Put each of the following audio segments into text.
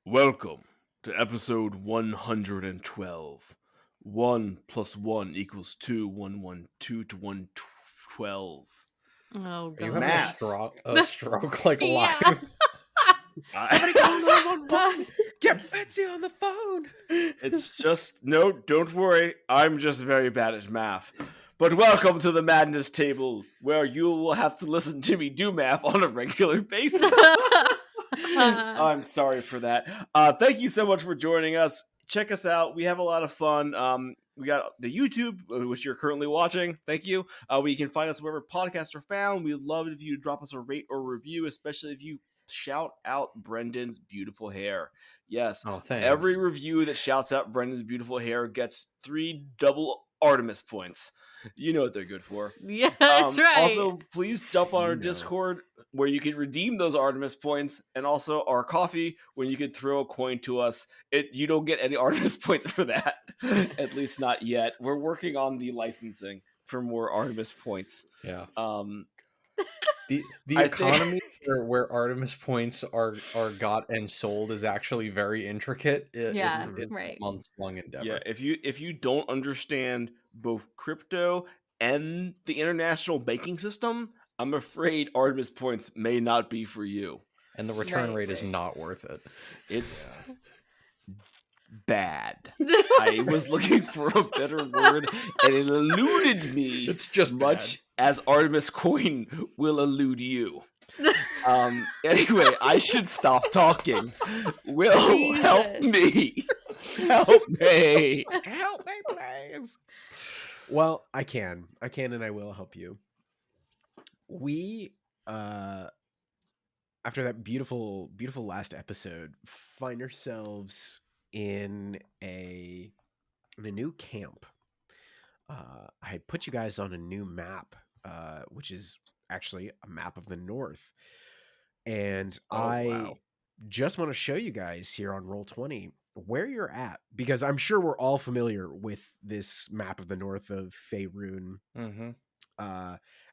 Welcome to episode 112. 1 plus 1 equals 2, 112 to 112. Oh, Are you God. having a stroke like Yeah. live? Somebody call 911! Get Betsy on the phone! It's just, no, don't worry, I'm just very bad at math. But welcome to the Madness Table, where you will have to listen to me do math on a regular basis. I'm sorry for that. Thank you so much for joining us. Check us out. We have a lot of fun. We got the YouTube, which you're currently watching. Thank you. We can find us wherever podcasts are found. We'd love it if you drop us a rate or review, especially if you shout out Brendan's beautiful hair. Yes, Oh, thanks. every review that shouts out Brendan's beautiful hair gets 3 double Artomis points. You know what they're good for. Yeah, that's right. Also, please jump on our You know. Discord where you can redeem those Artemis points, and also our coffee when you could throw a coin to us. You don't get any Artemis points for that, at least not yet. We're working on the licensing for more Artemis points. Yeah. The economy where Artemis points are got and sold is actually very intricate. It's right. a months-long endeavor. Yeah, if you don't understand both crypto and the international banking system, I'm afraid Artemis points may not be for you. And the return rate is not worth it. It's bad. I was looking for a better word, and it eluded me. It's just much as Artemis coin will elude you. Anyway, I should stop talking. Will, help me. Help me. Help me, please. Well, I can, and I will help you. We, after that beautiful last episode, find ourselves in a new camp. I had put you guys on a new map, which is actually a map of the North, and just want to show you guys here on Roll20 where you're at, because I'm sure we're all familiar with this map of the North of Faerun.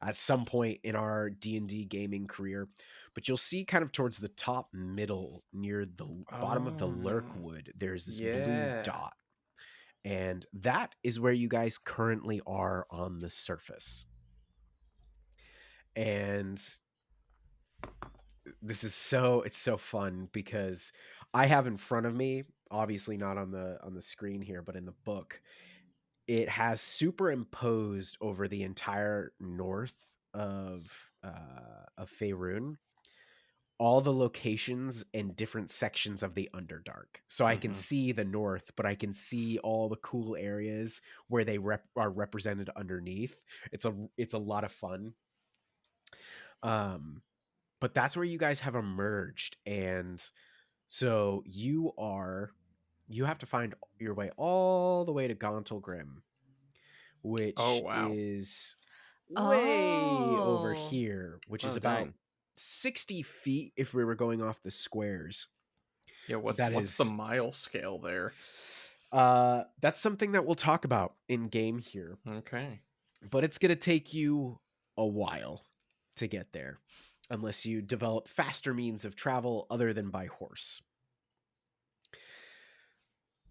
At some point in our D&D gaming career, but you'll see kind of towards the top middle near the bottom of the Lurkwood, there's this blue dot, and that is where you guys currently are on the surface. And this is it's so fun because I have in front of me, obviously not on the screen here, but in the book, it has superimposed over the entire north of Faerun all the locations and different sections of the Underdark. So I can see the north, but I can see all the cool areas where they are represented underneath. It's a lot of fun. But that's where you guys have emerged, and so you have to find your way all the way to Gauntlgrim, which is way over here, which is about 60 feet if we were going off the squares. Yeah, what's the mile scale there? That's something that we'll talk about in game here. Okay. But it's going to take you a while to get there, unless you develop faster means of travel other than by horse.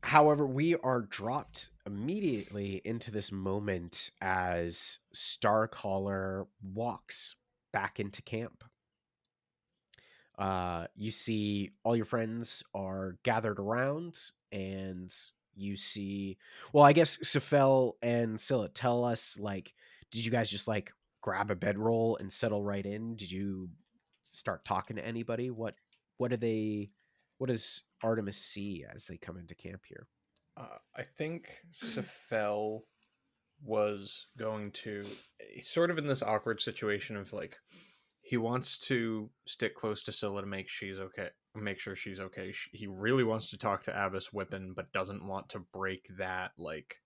However, we are dropped immediately into this moment as Starcaller walks back into camp. You see all your friends are gathered around, and you see, well, I guess Sefel and Scylla, tell us, like, did you guys just like grab a bedroll and settle right in? Did you start talking to anybody? What does Artemis see as they come into camp here? I think Sefel was going to, sort of in this awkward situation of like, he wants to stick close to Scylla to make sure she's okay. He really wants to talk to Abbess Whippin, but doesn't want to break that like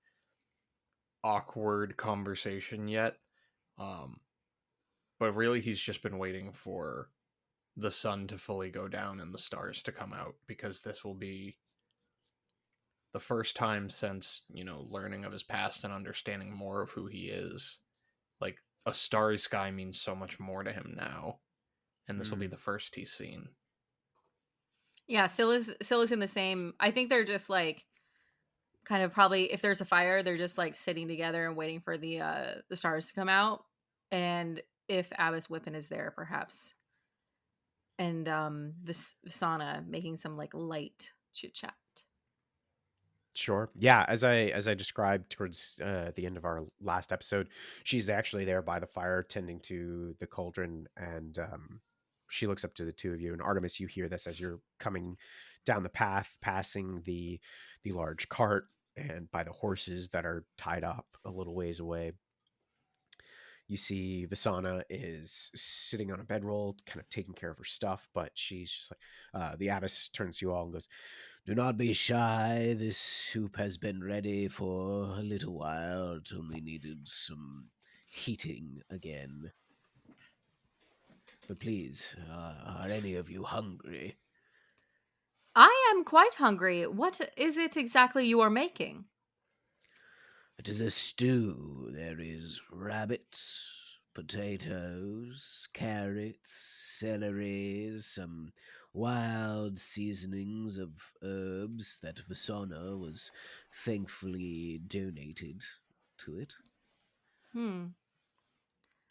awkward conversation yet. But really he's just been waiting for the sun to fully go down and the stars to come out, because this will be the first time since, learning of his past and understanding more of who he is. Like, a starry sky means so much more to him now, and this will be the first he's seen. Yeah, Scylla's in the same. I think they're just like kind of probably if there's a fire, they're just like sitting together and waiting for the stars to come out. And if Abbas Whippin is there, perhaps. And Visana making some like light chit chat. Sure. Yeah, as I described towards the end of our last episode, she's actually there by the fire tending to the cauldron, and she looks up to the two of you. And Artemis, you hear this as you're coming down the path, passing the large cart and by the horses that are tied up a little ways away. You see Visana is sitting on a bedroll, kind of taking care of her stuff, but she's just like, the abbess turns to you all and goes, "Do not be shy. This soup has been ready for a little while. It only needed some heating again. But please, are any of you hungry?" I am quite hungry. What is it exactly you are making? "It is a stew. There is rabbit, potatoes, carrots, celery, some wild seasonings of herbs that Vasona was thankfully donated to it. I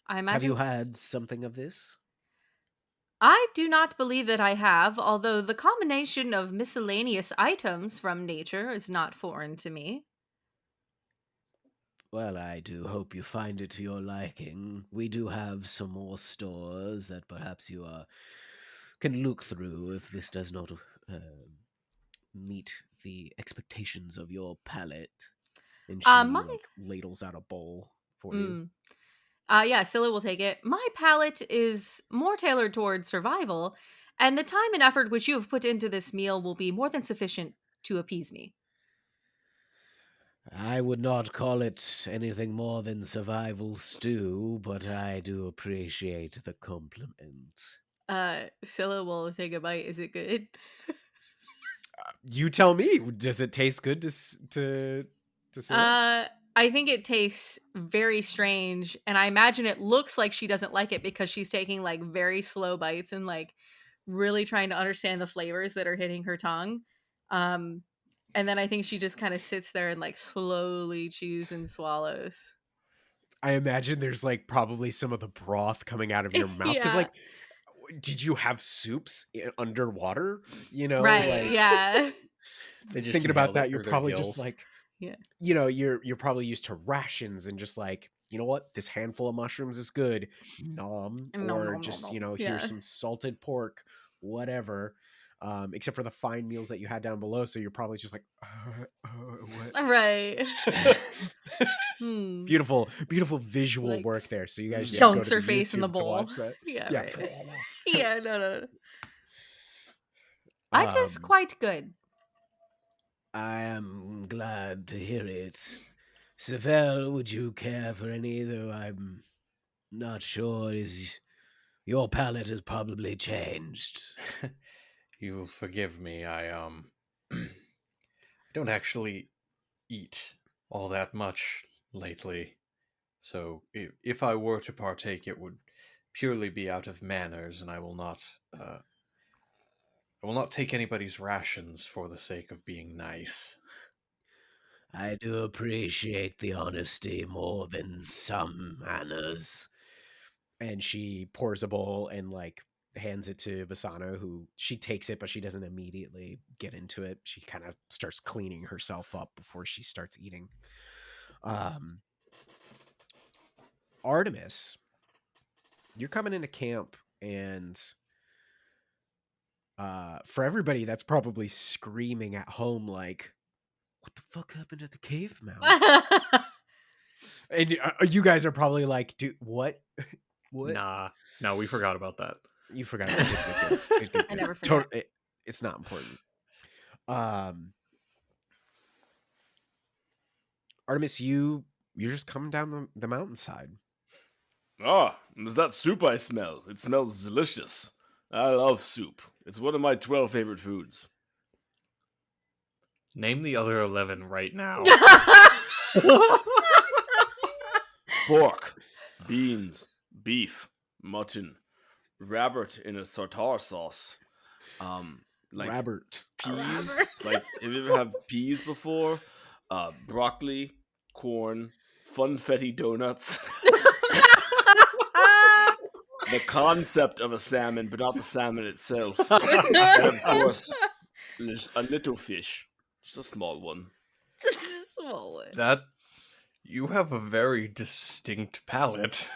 Have imagine you had something of this?" I do not believe that I have, although the combination of miscellaneous items from nature is not foreign to me. "Well, I do hope you find it to your liking. We do have some more stores that perhaps you can look through if this does not meet the expectations of your palate." And she My ladles out a bowl for you. mm, yeah, Scylla will take it. My palate is more tailored towards survival, and the time and effort which you have put into this meal will be more than sufficient to appease me. I would not call it anything more than survival stew, but I do appreciate the compliment. Scylla will take a bite. Is it good? You tell me. Does it taste good to Scylla? I think it tastes very strange, and I imagine it looks like she doesn't like it because she's taking like very slow bites and like really trying to understand the flavors that are hitting her tongue. Um, and then I think she just kind of sits there and like slowly chews and swallows. I imagine there's like probably some of the broth coming out of your mouth because Yeah. like, did you have soups underwater? You know, Right. like Yeah. They just thinking about inhaled it that, you're through their probably just gills. like, Yeah. you know, you're probably used to rations and just like, you know what, this handful of mushrooms is good, nom, Nom, or nom, nom, just, nom. you know, Yeah. here's some salted pork, whatever. Except for the fine meals that you had down below, so you're probably just like, what? Right. Hmm. Beautiful visual Like, work there. So you guys should go chunks to her the face in the YouTube to bowl. watch that. Yeah. Yeah. Right. Yeah. No. It is quite good. I am glad to hear it. Sefel, would you care for any, though I'm not sure, is your palate has probably changed. You'll forgive me. I don't actually eat all that much lately. So if I were to partake, it would purely be out of manners, and I will not take anybody's rations for the sake of being nice. I do appreciate the honesty more than some manners. And she pours a bowl and like hands it to Vasana, who she takes it, but she doesn't immediately get into it. She kind of starts cleaning herself up before she starts eating. Artemis, you're coming into camp, and for everybody that's probably screaming at home like, what the fuck happened at the cave mouth? And you guys are probably like, dude, what? What? Nah, no, we forgot about that. You forgot. Good. I never forget. It's not important. Artemis, you're just coming down the mountainside. Ah, is that soup I smell? It smells delicious. I love soup. It's one of my 12 favorite foods. Name the other 11 right now. Pork, beans, beef, mutton, rabbit in a tartar sauce, like Robert. peas. Robert. Like, have you ever had peas before? Broccoli, corn, funfetti donuts. The concept of a salmon, but not the salmon itself. And of course, just a little fish. Just a small one. This is a small one. That you have a very distinct palate.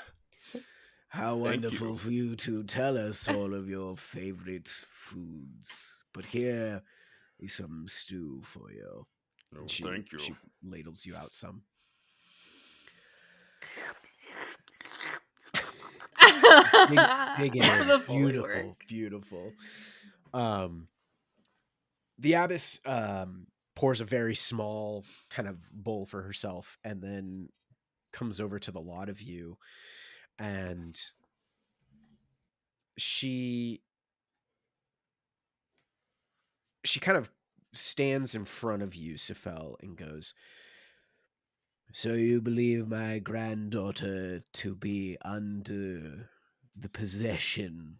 How Thank wonderful you. for you to tell us all of your favorite foods. But here is some stew for you. Oh, And she, thank you. She ladles you out some. Dig in. The Foley Beautiful, work. beautiful. The abbess pours a very small kind of bowl for herself and then comes over to the lot of you, and she kind of stands in front of you, Sifel, and goes, "So you believe my granddaughter to be under the possession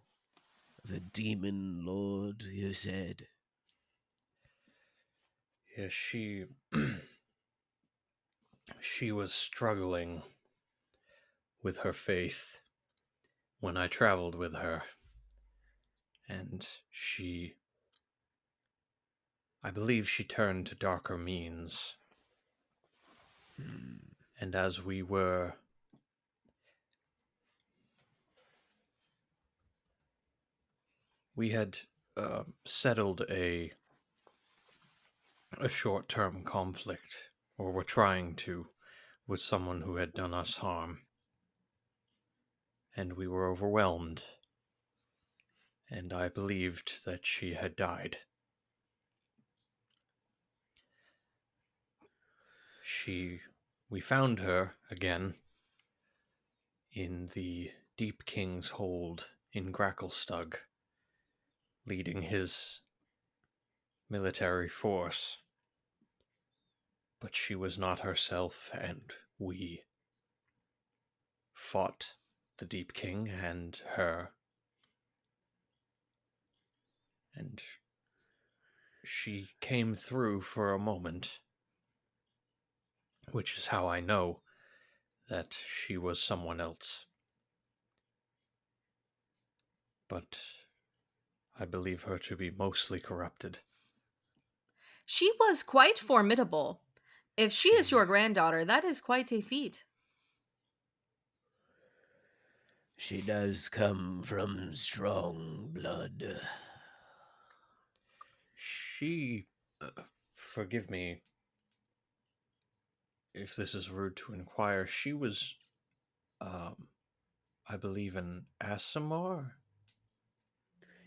of a demon lord, you said?" Yes, she was struggling with her faith when I traveled with her. And I believe she turned to darker means. And as we had settled a short-term conflict, or were trying to, with someone who had done us harm. And we were overwhelmed. And I believed that she had died. We found her again in the Deep King's hold in Gracklestug, leading his military force. But she was not herself, and we fought the Deep King and her. And she came through for a moment, which is how I know that she was someone else. But I believe her to be mostly corrupted. She was quite formidable. If she is your granddaughter, that is quite a feat. She does come from strong blood. She, forgive me if this is rude to inquire, she was, I believe, an Asimar?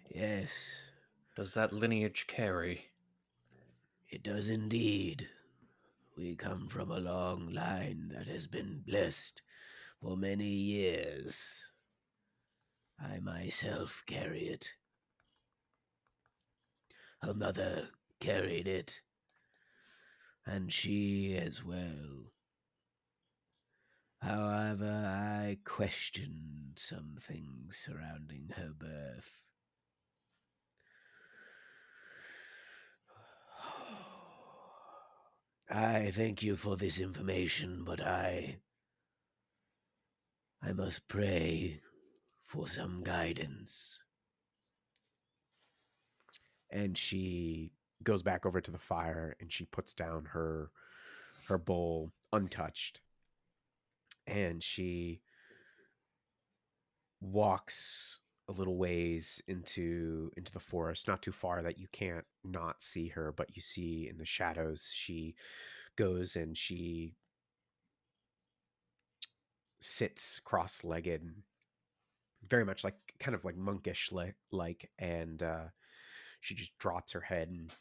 Yes, Does that lineage carry? it does indeed. We come from a long line that has been blessed for many years. I myself carry it. Her mother carried it, and she as well. However, I questioned some things surrounding her birth. I thank you for this information, but I must pray for some guidance. And she goes back over to the fire and she puts down her bowl untouched. And she walks a little ways into the forest, not too far that you can't not see her, but you see in the shadows she goes and she sits cross-legged, very much like kind of like monkish like, and she just drops her head, and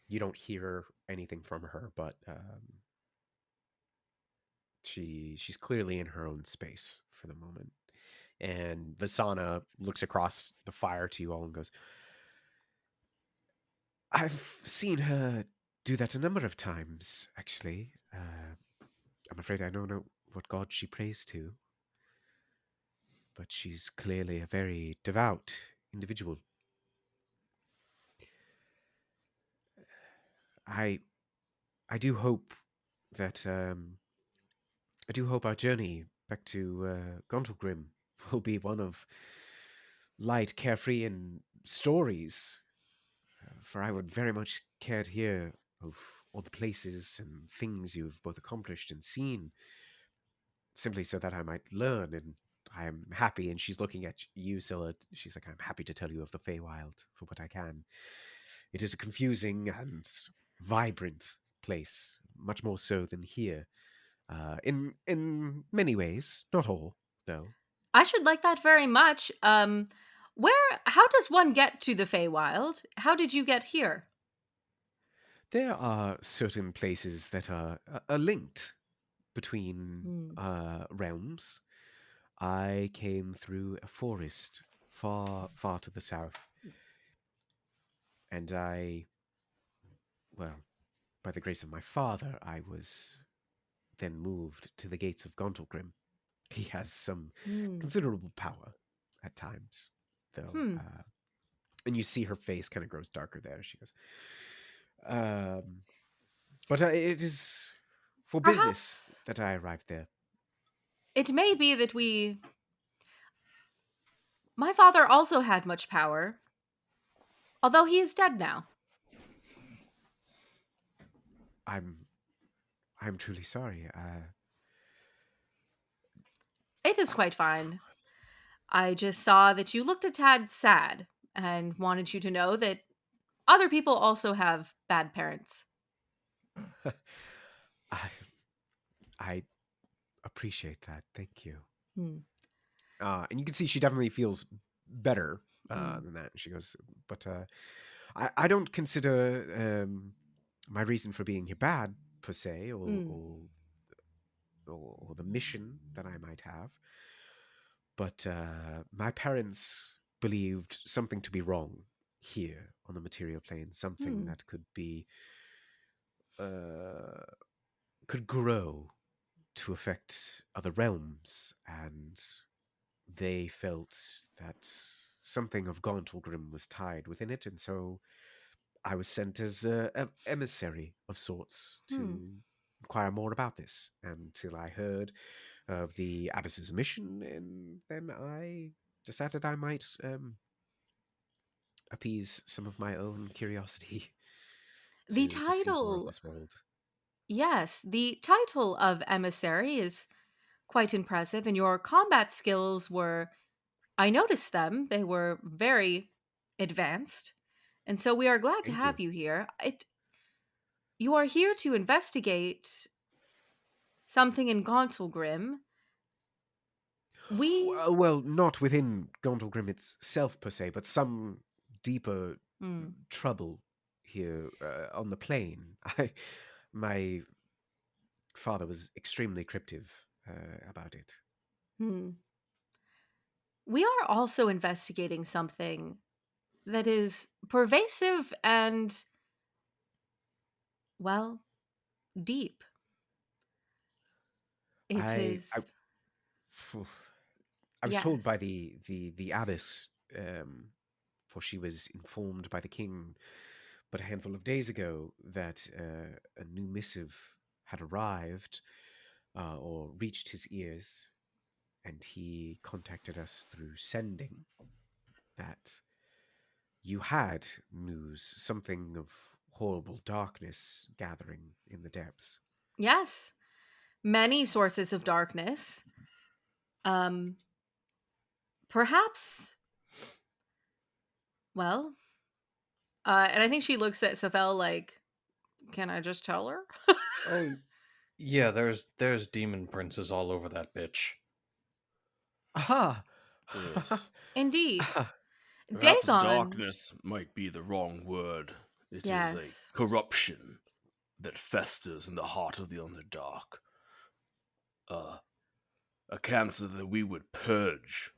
you don't hear anything from her, but she's clearly in her own space for the moment. And Vasana looks across the fire to you all and goes, "I've seen her do that a number of times, actually. I'm afraid I don't know what god she prays to, but she's clearly a very devout individual." I do hope that I do hope our journey back to Gauntlgrim will be one of light, carefree, and stories. For I would very much care to hear of all the places and things you've both accomplished and seen, simply so that I might learn. And I am happy. And she's looking at you, Scylla. She's like, I'm happy to tell you of the Feywild for what I can. It is a confusing and vibrant place, much more so than here. In many ways, not all, though. I should like that very much. How does one get to the Feywild? How did you get here? There are certain places that are linked between realms. I came through a forest far, far to the south, and well, by the grace of my father, I was then moved to the gates of Gauntlgrim. He has some considerable power at times, though. And you see her face kind of grows darker there. She goes, but it is for business that I arrived there. It may be that my father also had much power, although he is dead now. I'm truly sorry. It is quite fine. I just saw that you looked a tad sad and wanted you to know that other people also have bad parents. I appreciate that. Thank you. And you can see she definitely feels better than that. She goes, but I don't consider my reason for being here bad, per se, or the mission that I might have. But my parents believed something to be wrong here on the material plane, something that could be could grow to affect other realms, and they felt that something of Gauntlgrim was tied within it, and so I was sent as an emissary of sorts to inquire more about this, until I heard of the Abbess's mission, and then I decided I might appease some of my own curiosity The to see more of title, this world. yes, the title of emissary is quite impressive, and your combat skills were, I noticed them, they were very advanced, and so we are glad to Thank have you. you here. You are here to investigate something in Gauntlgrim. Well, not within Gauntlgrim itself per se, but some deeper trouble here on the plane. My father was extremely cryptic about it. We are also investigating something that is pervasive and, well, deep. I was told by Yes. the abbess, for she was informed by the king but a handful of days ago, that a new missive had arrived or reached his ears, and he contacted us through sending that you had news, something of horrible darkness gathering in the depths. Yes. Many sources of darkness. Perhaps, well, and I think she looks at Safel like, can I just tell her? Oh, yeah. There's demon princes all over that bitch. Aha! Yes. Indeed. Perhaps Dagon. darkness might be the wrong word. It is Yes. a corruption that festers in the heart of the Underdark. A cancer that we would purge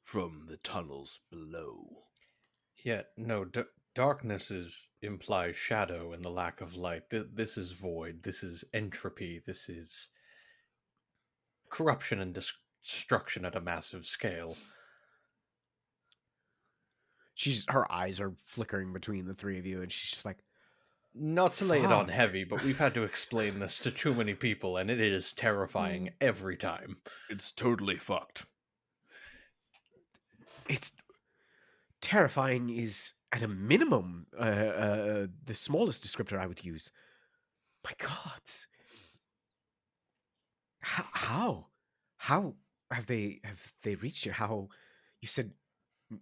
from the tunnels below. Yeah, no, darkness implies shadow and the lack of light. This is void. This is entropy. This is corruption and destruction at a massive scale. Her eyes are flickering between the three of you, and she's just like, Not to lay it on Fuck. heavy, but we've had to explain this to too many people, and it is terrifying every time. It's totally fucked. It's terrifying is at a minimum the smallest descriptor I would use. My God. How have they reached here? How you said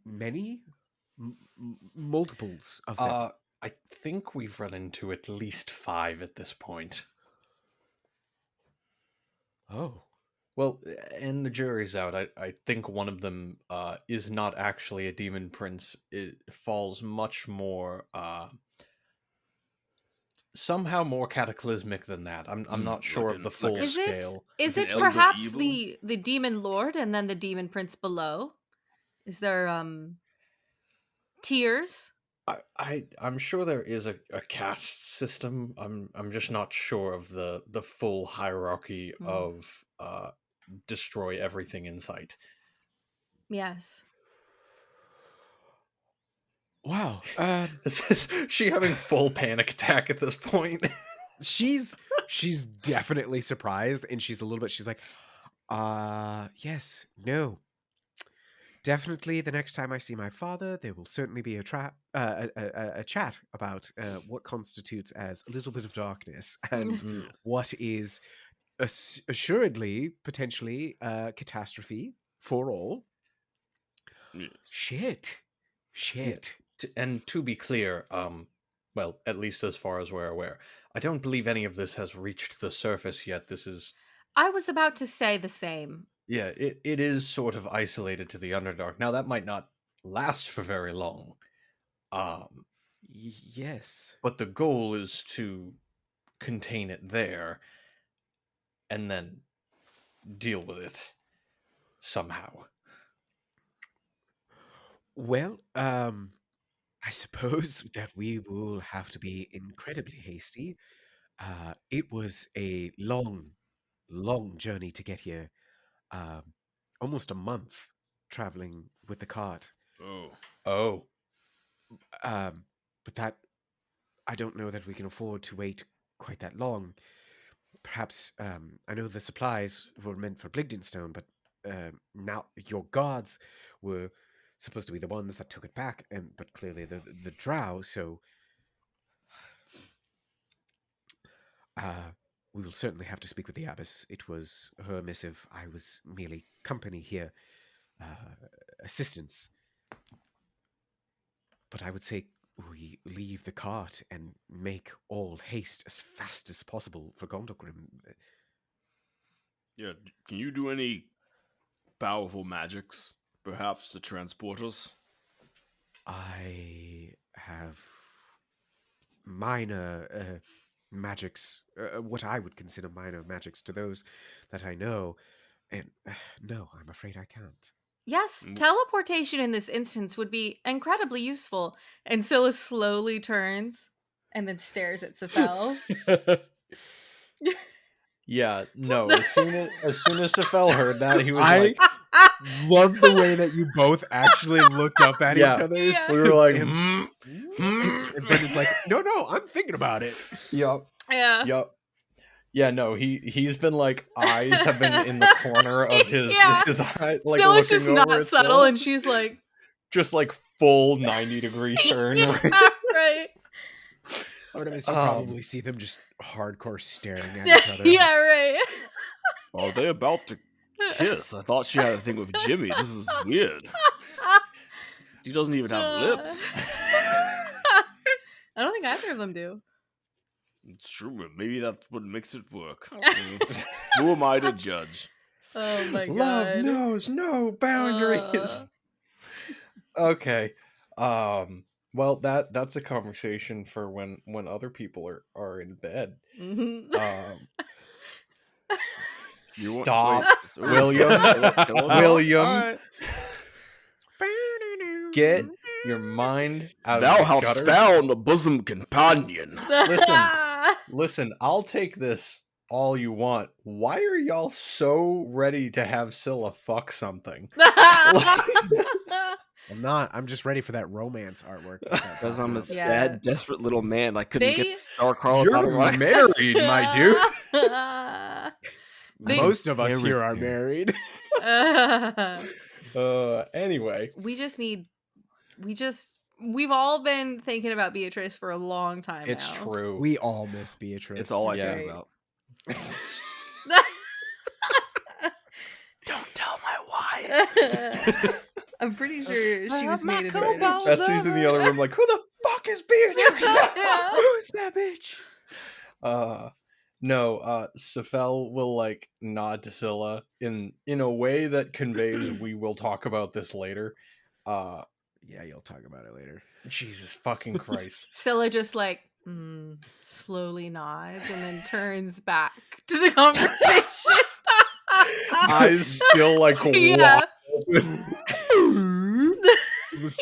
many multiples of them? I think we've run into at least 5 at this point. Oh. Well, and the jury's out. I think one of them is not actually a demon prince. It falls much more somehow more cataclysmic than that. I'm not sure like of the an- full like Is it scale. is Like it an elder perhaps evil? the demon lord and then the demon prince below? Is there tiers? I'm sure there is a caste system. I'm just not sure of the full hierarchy of destroy everything in sight. Yes. Wow. Is she having full panic attack at this point? She's definitely surprised, and she's like, yes, no. Definitely the next time I see my father, there will certainly be a chat about what constitutes as a little bit of darkness and what is assuredly, potentially, catastrophe for all. Yes. Shit. And to be clear, well, at least as far as we're aware, I don't believe any of this has reached the surface yet. This is... I was about to say the same. Yeah, it is sort of isolated to the Underdark. Now, that might not last for very long. Yes. But the goal is to contain it there and then deal with it somehow. Well, I suppose that we will have to be incredibly hasty. It was a long journey to get here. Almost a month traveling with the cart. Oh. But that, I don't know that we can afford to wait quite that long. Perhaps, I know the supplies were meant for Bligdenstone, but now your guards were supposed to be the ones that took it back, but clearly the drow, so we will certainly have to speak with the abbess. It was her missive. I was merely company here, assistance. But I would say we leave the cart and make all haste as fast as possible for Gondogrim. Yeah, can you do any powerful magics, perhaps, to transport us? I have minor magics, what I would consider minor magics to those that I know, and no, I'm afraid I can't. Yes, teleportation in this instance would be incredibly useful. And Scylla slowly turns and then stares at Sefel. Yeah, no. As soon as Sefel heard that, he was I like, love the way that you both actually looked up at Yeah. each other. Yeah. we were like, And Brendan's like, no, I'm thinking about it. Yup. Yeah. Yup. Yeah, no, he's been like, eyes have been in the corner of his Yeah. his eye, like Scylla's looking just over not at subtle, Scylla. and she's like, Just like full 90-degree turn. yeah, right. Artomis, you probably see them just hardcore staring at each other. Yeah, right. Are they about to kiss? I thought she had a thing with Jimmy. This is weird. She doesn't even have lips. I don't think either of them do. It's true, but maybe that's what makes it work. Who am I to judge? Oh my god. Love knows no boundaries. Okay. Well, that's a conversation for when other people are in bed. Mhm. Stop, Wait, William. William. Alright. Get your mind out Thou of the hast gutter. found a bosom companion. Listen, I'll take this all you want. Why are y'all so ready to have Scylla fuck something? I'm not. I'm just ready for that romance artwork. Because I'm a Yeah. sad, desperate little man. I couldn't get They Star Carl You're out of my married, my dude. They- Most of us here are Character. married. Anyway. We've all been thinking about Beatrice for a long time It's now. true. We all miss Beatrice. It's all I Yeah. think about. Don't tell my wife. I'm pretty sure she was made in Betsy's in the other room like, who the fuck is Beatrice? Who's that bitch? No, Safel will like nod to Scylla in a way that conveys we will talk about this later. Yeah, you'll talk about it later. Jesus fucking Christ. Scylla just like slowly nods and then turns back to the conversation. Eyes still like Yeah.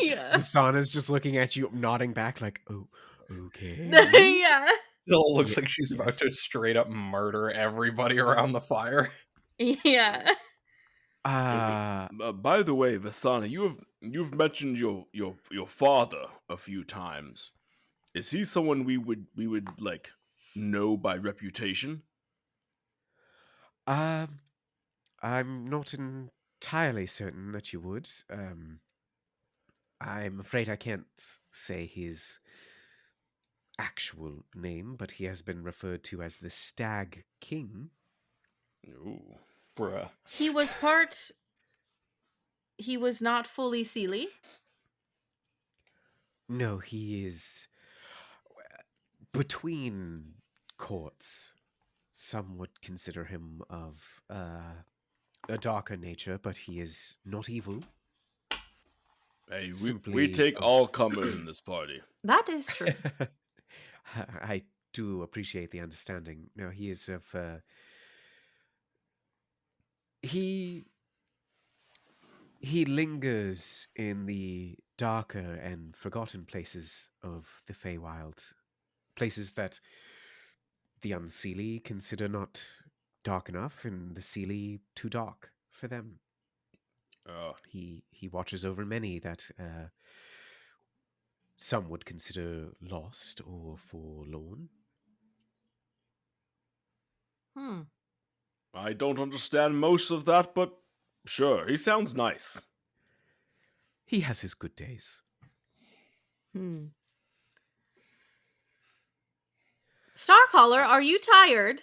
Yeah. Masana's just looking at you, nodding back like, oh, okay. Yeah. Still looks like she's about to straight up murder everybody around the fire. Yeah. By the way, Vasana, you've mentioned your father a few times. Is he someone we would like know by reputation? I'm not entirely certain that you would. I'm afraid I can't say his actual name, but he has been referred to as the Stag King. Ooh. Bruh. He was not fully Seelie. No, he is between courts. Some would consider him of a darker nature, but he is not evil. Hey, we Simply take of- all comers in this party. That is true. I do appreciate the understanding. No, he is of he lingers in the darker and forgotten places of the Feywild, places that the Unseelie consider not dark enough, and the Seelie too dark for them. He watches over many that some would consider lost or forlorn. I don't understand most of that, but sure, he sounds nice. He has his good days. Starcaller, are you tired?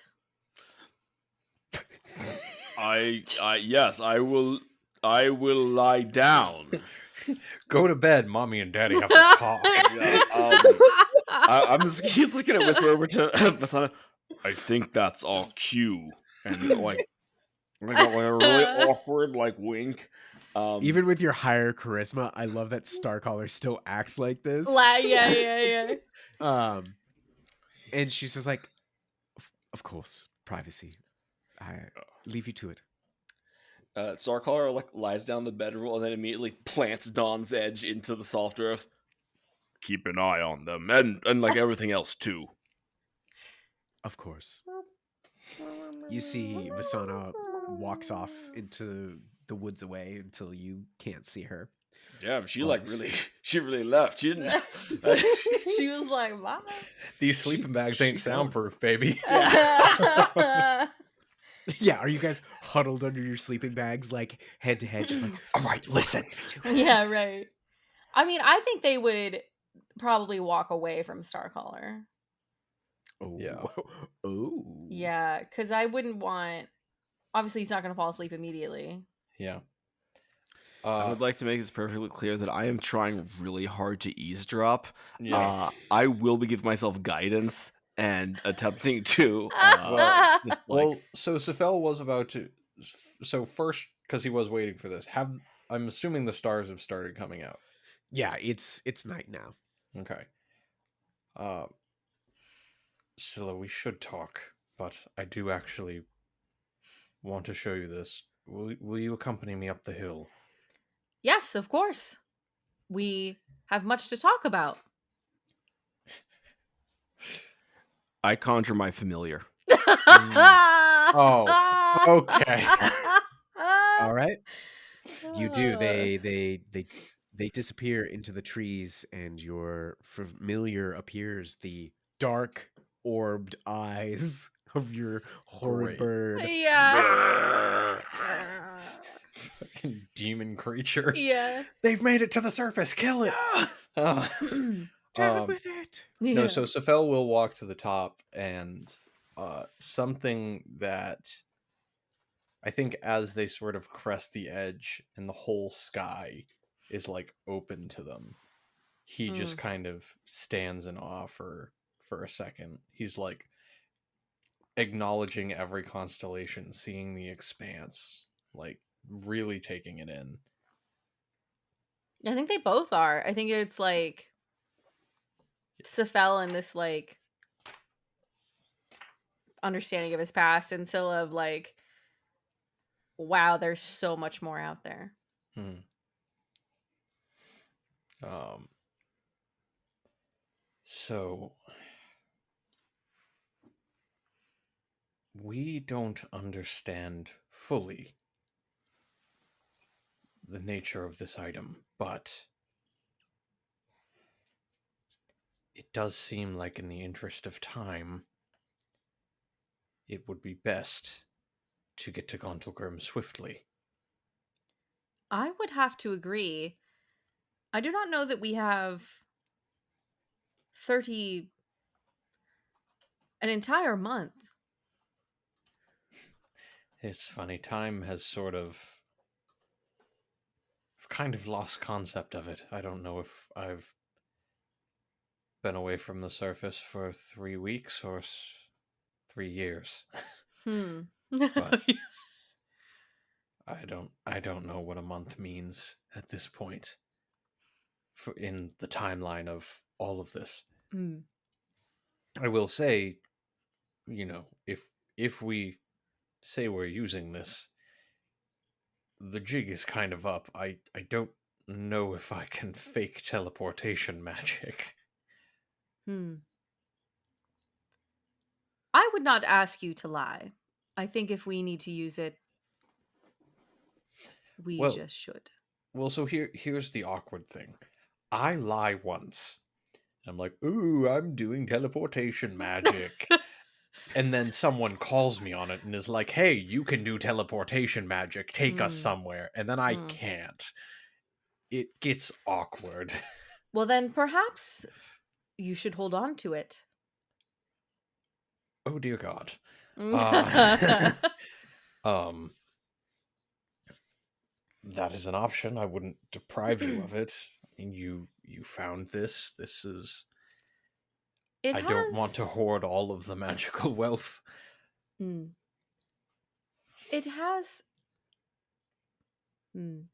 Yes, I will lie down. Go to bed, mommy and daddy have to talk. I'm just looking to whisper over to Vasana. I think that's all cue, and like I got like a really awkward like wink. Even with your higher charisma, I love that Starcaller still acts like this. Yeah. And she's just like, of course, privacy. I leave you to it. Starcaller like lies down the bedroll and then immediately plants Dawn's Edge into the soft earth. Keep an eye on them and like everything else too. Of course. You see Vasana walks off into the woods away until you can't see her. Damn, she really left. She didn't. She was like, "Bye." These sleeping bags ain't soundproof, baby. Yeah, are you guys huddled under your sleeping bags, like head to head, just like, all right, listen. Yeah, right. I mean, I think they would probably walk away from Starcaller. Oh, Yeah. Oh, Yeah, because I wouldn't want. Obviously, he's not going to fall asleep immediately. Yeah. I would like to make this perfectly clear that I am trying really hard to eavesdrop. Yeah. I will be giving myself guidance and attempting to. Just like, Well, so Safel was about to. So first, because he was waiting for this, I'm assuming the stars have started coming out. yeah, it's night now. Okay. Scylla, we should talk, but I do actually want to show you this. Will you accompany me up the hill? Yes, of course. We have much to talk about. I conjure my familiar. Oh, okay. All right. You do. They They disappear into the trees, and your familiar appears, the dark, orbed eyes of your horrid Great. bird. Yeah. Fucking demon creature. Yeah. They've made it to the surface. Kill it. Uh, Deal um, with it. No, so Safel will walk to the top, and something that I think as they sort of crest the edge and the whole sky is like open to them, he just kind of stands in awe for a second. He's like acknowledging every constellation, seeing the expanse, like really taking it in. I think they both are. I think it's like Safel and this like understanding of his past, and Scylla of like, wow, there's so much more out there. So we don't understand fully the nature of this item, but it does seem like in the interest of time, it would be best to get to Gontalgrim swiftly. I would have to agree. I do not know that we have an entire month. It's funny, time has sort of I've kind of lost concept of it. I don't know if I've been away from the surface for 3 weeks or 3 years. But I don't know what a month means at this point in the timeline of all of this. I will say, if we say we're using this, the jig is kind of up. I don't know if I can fake teleportation magic. I would not ask you to lie. I think if we need to use it, we just should. Well, so here's the awkward thing. I lie once. I'm like, ooh, I'm doing teleportation magic. And then someone calls me on it and is like, hey, you can do teleportation magic. Take us somewhere. And then I can't. It gets awkward. Well, then perhaps you should hold on to it. Oh, dear God. That is an option. I wouldn't deprive you of it. I mean, you found this. This is... I don't want to hoard all of the magical wealth. It has... The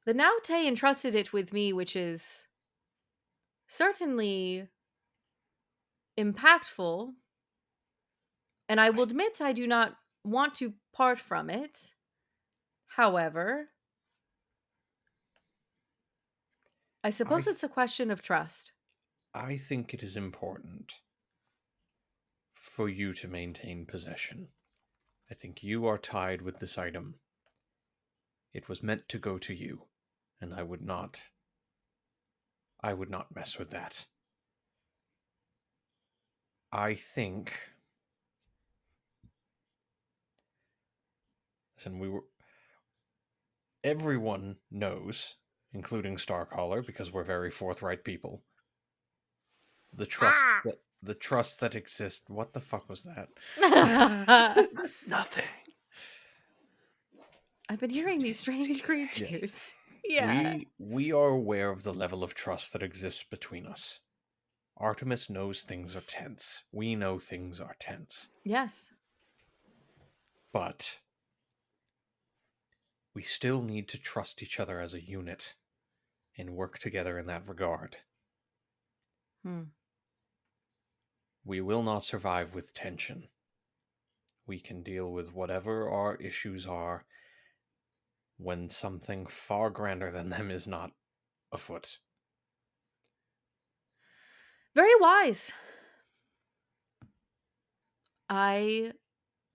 Naute entrusted it with me, which is certainly impactful. And I will admit I do not want to part from it. However, I suppose it's a question of trust. I think it is important for you to maintain possession. I think you are tied with this item. It was meant to go to you, and I would not mess with that. I think... Listen, everyone knows, including Starcaller, because we're very forthright people, the trust that exists. What the fuck was that? Nothing. I've been hearing these strange creatures. Yeah. We are aware of the level of trust that exists between us. Artomis knows things are tense. We know things are tense. Yes. But we still need to trust each other as a unit and work together in that regard. We will not survive with tension. We can deal with whatever our issues are when something far grander than them is not afoot. Very wise. In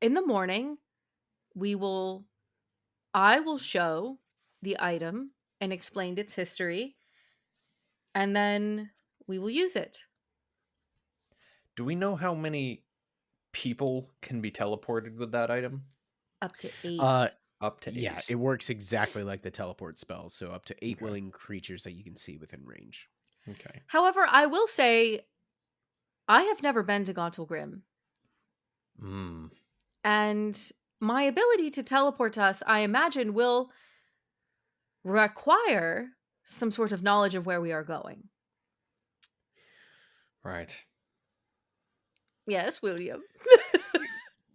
the morning, I will show the item and explained its history, and then we will use it. Do we know how many people can be teleported with that item? Up to 8. Up to 8. Yeah, it works exactly like the teleport spell. So up to 8 Okay. willing creatures that you can see within range. Okay. However, I will say I have never been to Gauntlgrim, and my ability to teleport to us, I imagine, will require some sort of knowledge of where we are going. Right. Yes, William.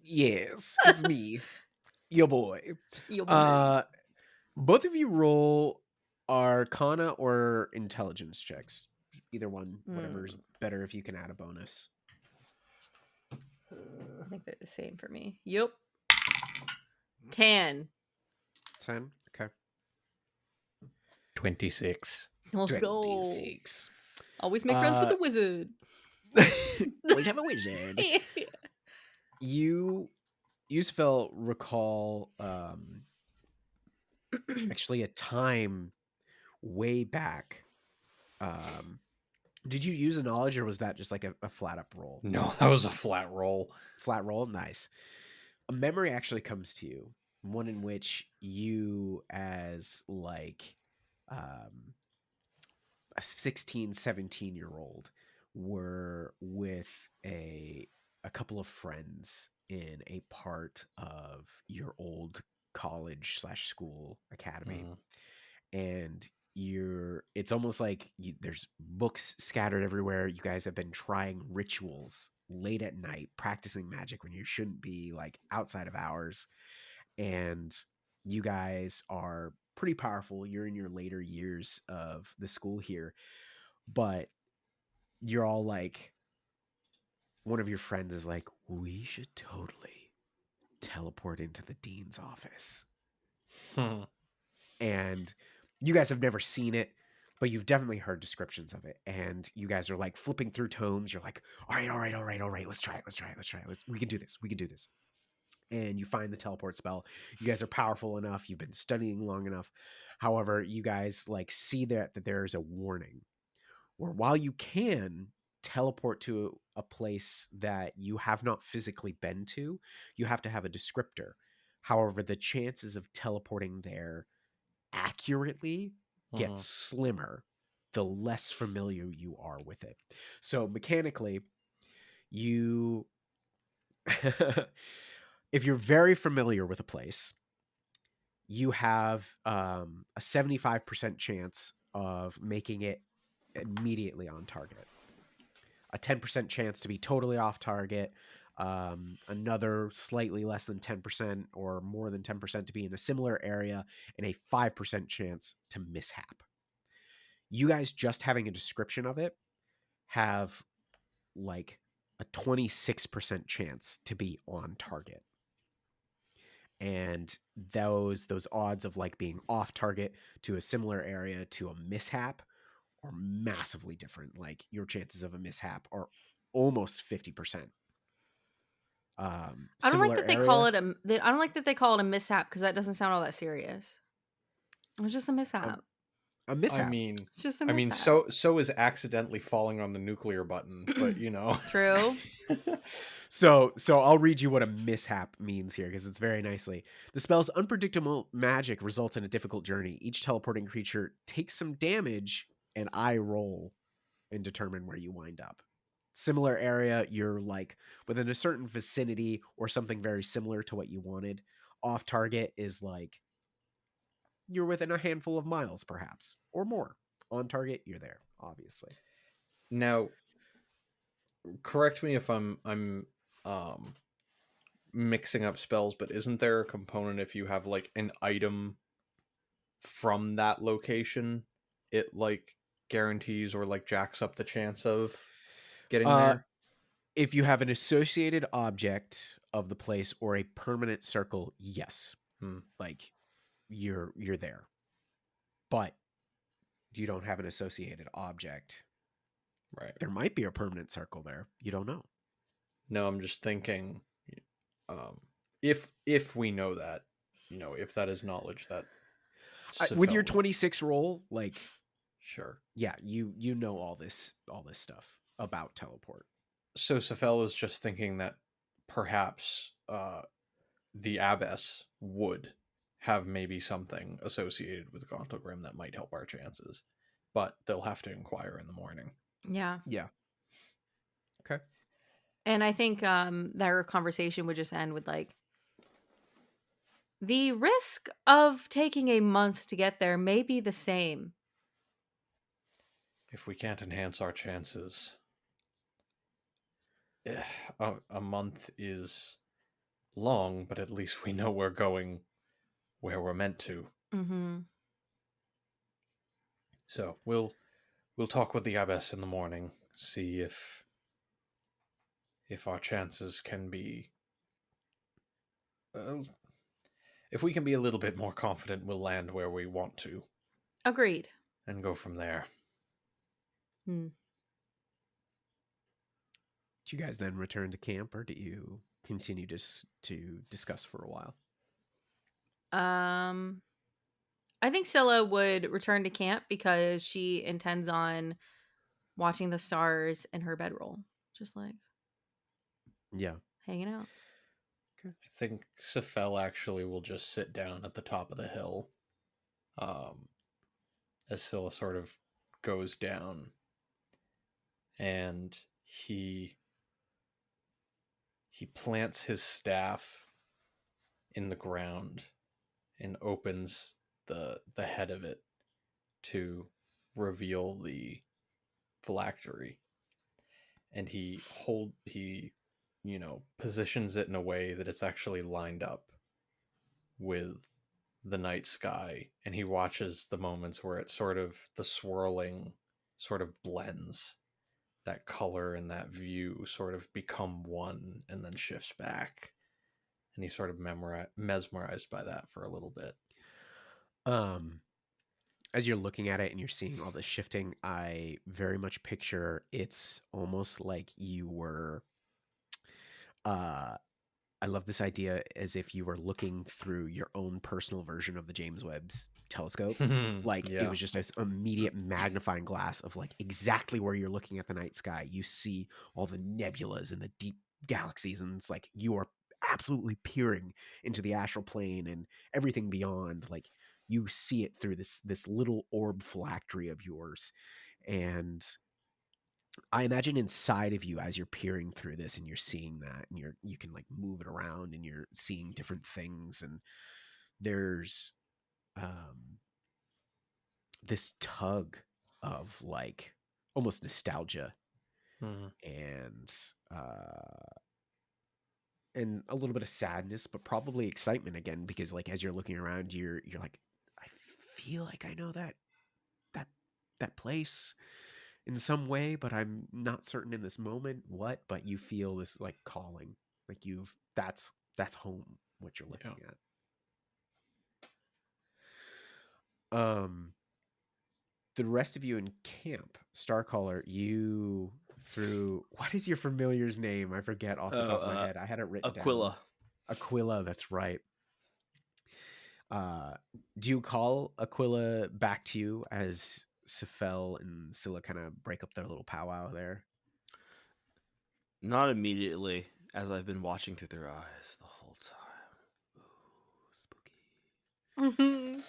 Yes, it's me, your boy. Your boy. Both of you roll Arcana or Intelligence checks. Either one, whatever's better if you can add a bonus. I think they're the same for me. Yep. 10. 10? Okay. 26. Let's go. 26. Always make friends with a wizard. Always have a wizard. You Yusufel, recall actually a time way back. Did you use a knowledge, or was that just like a flat up roll? No, that was a flat roll. Flat roll? Nice. A memory actually comes to you, one in which you, as like a 16, 17-year-old, were with a couple of friends in a part of your old college / school academy. And it's almost like there's books scattered everywhere. You guys have been trying rituals late at night, practicing magic when you shouldn't be, like outside of hours. And you guys are pretty powerful. You're in your later years of the school here, but you're all like, one of your friends is like, we should totally teleport into the dean's office. And you guys have never seen it, but you've definitely heard descriptions of it. And you guys are like flipping through tomes. You're like, all right. Let's try it. We can do this. And you find the teleport spell. You guys are powerful enough. You've been studying long enough. However, you guys like see that there is a warning, where while you can teleport to a place that you have not physically been to, you have to have a descriptor. However, the chances of teleporting there accurately gets slimmer the less familiar you are with it. So mechanically, you if you're very familiar with a place, you have a 75% chance of making it immediately on target, a 10% chance to be totally off target, another slightly less than 10% or more than 10% to be in a similar area, and a 5% chance to mishap. You guys just having a description of it have like a 26% chance to be on target. And those odds of like being off target to a similar area to a mishap are massively different. Like your chances of a mishap are almost 50%. I don't like that they call it I don't like that they call it a mishap, because that doesn't sound all that serious. It's just a mishap. A mishap. It's just a mishap. so is accidentally falling on the nuclear button, but you know. True. So I'll read you what a mishap means here, because it's very nicely. The spell's unpredictable magic results in a difficult journey. Each teleporting creature takes some damage, and I roll and determine where you wind up. Similar area, you're like within a certain vicinity or something very similar to what you wanted. Off target is like you're within a handful of miles, perhaps, or more. On target, you're there, obviously. Now, correct me if I'm mixing up spells, but isn't there a component if you have like an item from that location, it like guarantees or like jacks up the chance of getting there? If you have an associated object of the place or a permanent circle, yes. Like you're there. But you don't have an associated object. Right. There might be a permanent circle there. You don't know. No, I'm just thinking, if we know that, you know, if that is knowledge that. with your Sophel- 26 roll, like, Sure. yeah, you know all this stuff about teleport. So Sophel is just thinking that perhaps the abbess would have maybe something associated with Gauntlegrim that might help our chances, but they'll have to inquire in the morning. Yeah. Yeah. Okay. And I think their conversation would just end with like, the risk of taking a month to get there may be the same. If we can't enhance our chances, a month is long, but at least we know we're going where we're meant to. Mm-hmm. So we'll talk with the abbess in the morning, see if our chances can be. If we can be a little bit more confident, we'll land where we want to. Agreed. And go from there. Hmm. Do you guys then return to camp, or do you continue just to discuss for a while? I think Scylla would return to camp because she intends on watching the stars in her bedroll, just like Yeah. hanging out. I think Sophel actually will just sit down at the top of the hill, as Scylla sort of goes down, and he plants his staff in the ground and opens the head of it to reveal the phylactery, and he positions it in a way that it's actually lined up with the night sky, and he watches the moments where it sort of, the swirling sort of blends, that color and that view sort of become one and then shifts back, and he's sort of mesmerized by that for a little bit. As you're looking at it and you're seeing all this shifting, I very much picture it's almost like you were I love this idea as if you were looking through your own personal version of the James Webb's telescope. Like Yeah. it was just this immediate magnifying glass of like exactly where you're looking at the night sky. You see all the nebulas and the deep galaxies, and it's like you are absolutely peering into the astral plane and everything beyond. Like you see it through this little orb phylactery of yours. And I imagine inside of you as you're peering through this and you're seeing that, and you can like move it around and you're seeing different things, and there's this tug of like almost nostalgia and a little bit of sadness, but probably excitement again, because like as you're looking around, you're like, I feel like I know that place in some way, but I'm not certain in this moment what, but you feel this like calling, like that's home, what you're looking at. The rest of you in camp, Starcaller, you through, what is your familiar's name? I forget off the top of my head. I had it written Aquila. down. Aquila, that's right. Do you call Aquila back to you as Sophel and Scylla kind of break up their little powwow there? Not immediately, as I've been watching through their eyes the whole time. Ooh, spooky.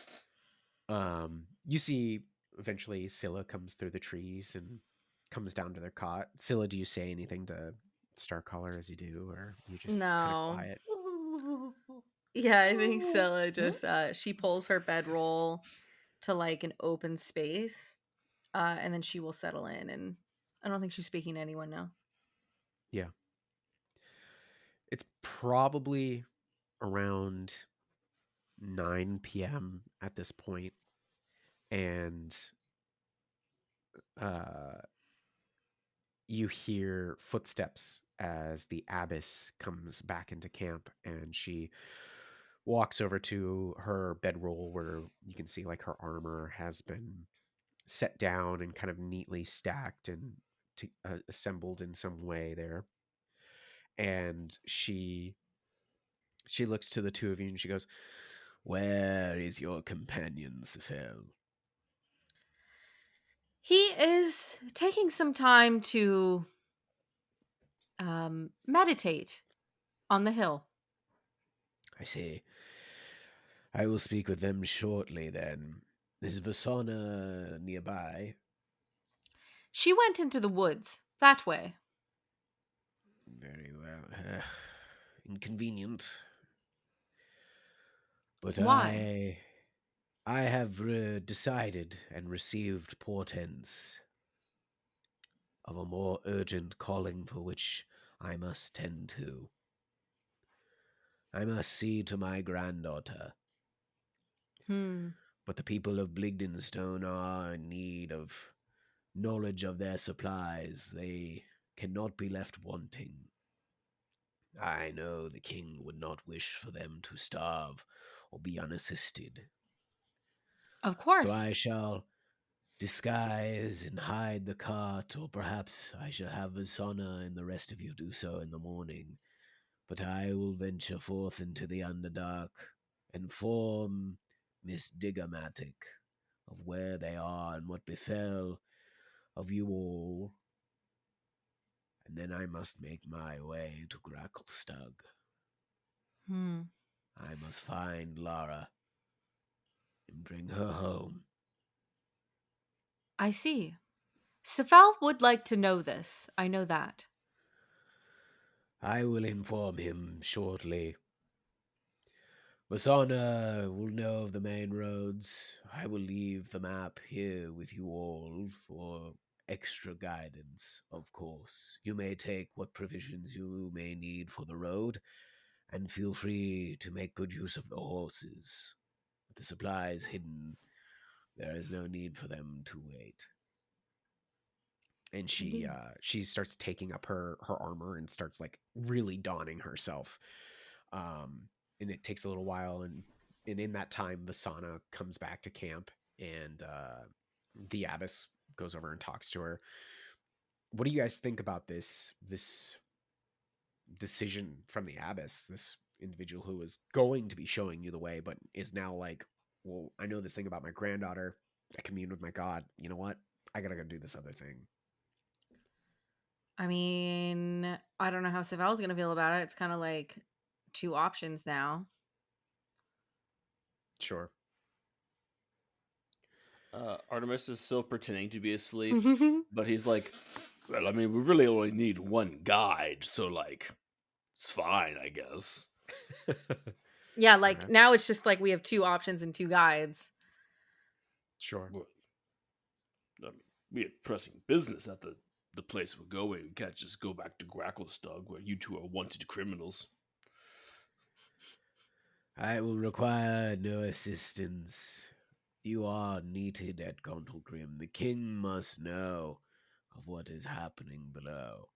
You see eventually Scylla comes through the trees and comes down to their cot. Scylla, do you say anything to Starcaller as you do, or you just kind of No. quiet? Yeah, I think Scylla just she pulls her bedroll to like an open space, and then she will settle in. And I don't think she's speaking to anyone now. Yeah. It's probably around 9 p.m. at this point, and you hear footsteps as the abbess comes back into camp, and she walks over to her bedroll where you can see like her armor has been set down and kind of neatly stacked and assembled in some way there. And she looks to the two of you and she goes, Where is your companion, Sephel? He is taking some time to meditate on the hill. I see. I will speak with them shortly then. Is Vasana nearby? She went into the woods that way. Very well. Inconvenient. But Why? I have decided and received portents of a more urgent calling for which I must tend to. I must see to my granddaughter. But the people of Bligdenstone are in need of knowledge of their supplies. They cannot be left wanting. I know the king would not wish for them to starve or be unassisted. Of So I course. shall disguise and hide the cart, or perhaps I shall have Vasana and the rest of you do so in the morning. But I will venture forth into the Underdark, inform Miss Diggermatic of where they are and what befell of you all, and then I must make my way to Gracklestug. I must find Lara and bring her home. I see. Sephel would like to know this. I know that. I will inform him shortly. Vasana will know of the main roads. I will leave the map here with you all for extra guidance, of course. You may take what provisions you may need for the road, and feel free to make good use of the horses. With the supplies hidden, there is no need for them to wait. And Indeed. she starts taking up her armor and starts like really donning herself. And it takes a little while, and in that time Vasana comes back to camp, and the abbess goes over and talks to her. What do you guys think about this decision from the abbess, this individual who is going to be showing you the way but is now like, well, I know this thing about my granddaughter, I commune with my god, you know what, I gotta go do this other thing. I mean, I don't know how Sephel's going to feel about it. It's kind of like two options now. Sure. Artemis is still pretending to be asleep, but he's like, well, I mean, we really only need one guide, so, like, it's fine, I guess. Yeah, like Okay. now it's just like we have two options and two guides. Sure. Well, I mean, we have pressing business at the place we're going. We can't just go back to Gracklestug, where you two are wanted criminals. I will require no assistance. You are needed at Gondelgrim. The king must know of what is happening below.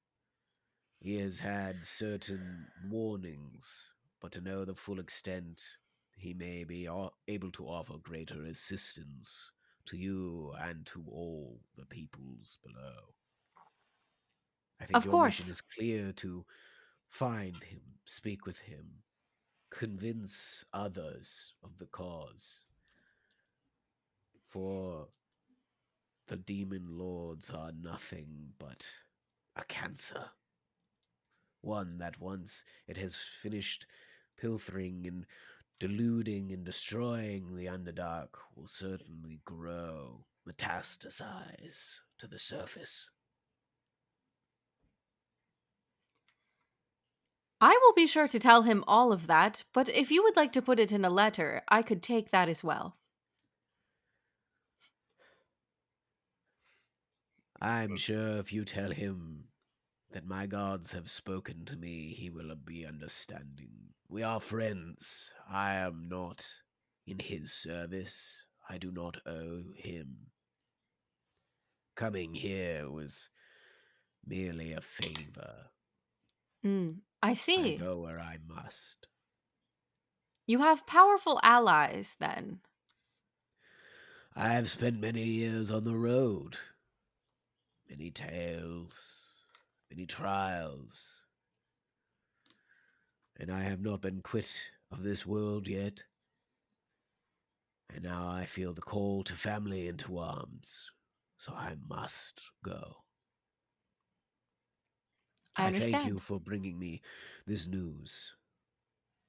He has had certain warnings, but to know the full extent, he may be able to offer greater assistance to you and to all the peoples below. I think Of your mission course. is clear: to find him, speak with him, convince others of the cause. For the demon lords are nothing but a cancer. One that once it has finished pilfering and deluding and destroying the Underdark will certainly grow, metastasize to the surface. I will be sure to tell him all of that, but if you would like to put it in a letter, I could take that as well. I'm sure if you tell him that my gods have spoken to me, he will be understanding. We are friends. I am not in his service. I do not owe him. Coming here was merely a favor. I I see. go where I must. You have powerful allies, then. I have spent many years on the road. Many tales, many trials. And I have not been quit of this world yet. And now I feel the call to family and to arms, so I must go. I Thank you understand. for bringing me this news,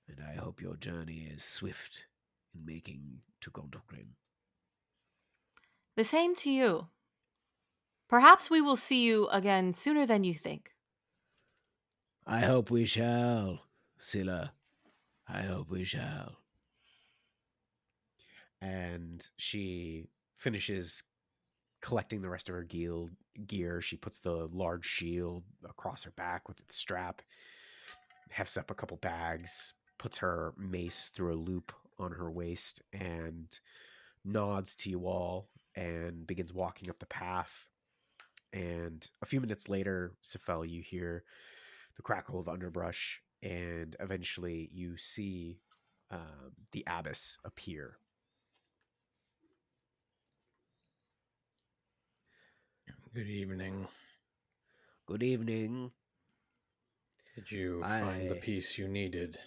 and I hope your journey is swift in making to Gondelgrim. The same to you. Perhaps we will see you again sooner than you think. I hope we shall, Scylla. I hope we shall. And she finishes collecting the rest of her gear. She puts the large shield across her back with its strap, hefts up a couple bags, puts her mace through a loop on her waist, and nods to you all and begins walking up the path. And a few minutes later, Sefel, you hear the crackle of underbrush, and eventually you see the abbess appear. Good evening. Good evening. Did you find the piece you needed?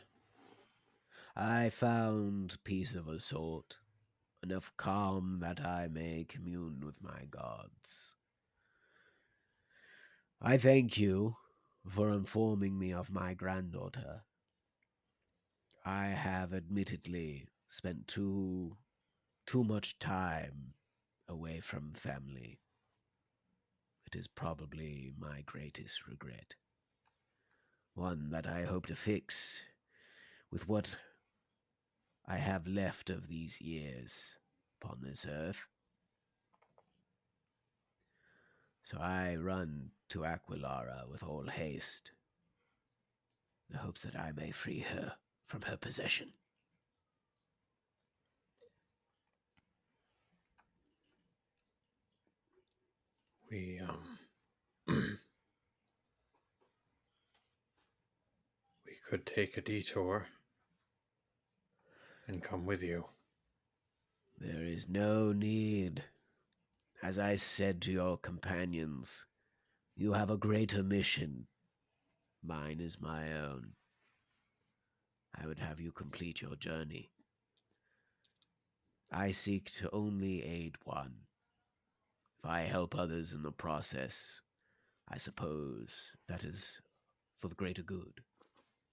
I found peace of a sort, enough calm that I may commune with my gods. I thank you for informing me of my granddaughter. I have admittedly spent too much time away from family. It is probably my greatest regret. One that I hope to fix with what I have left of these years upon this earth. So I run to Aquilara with all haste, in the hopes that I may free her from her possession. We we could take a detour and come with you. There is no need. As I said to your companions, you have a greater mission. Mine is my own. I would have you complete your journey. I seek to only aid one. If I help others in the process, I suppose that is for the greater good,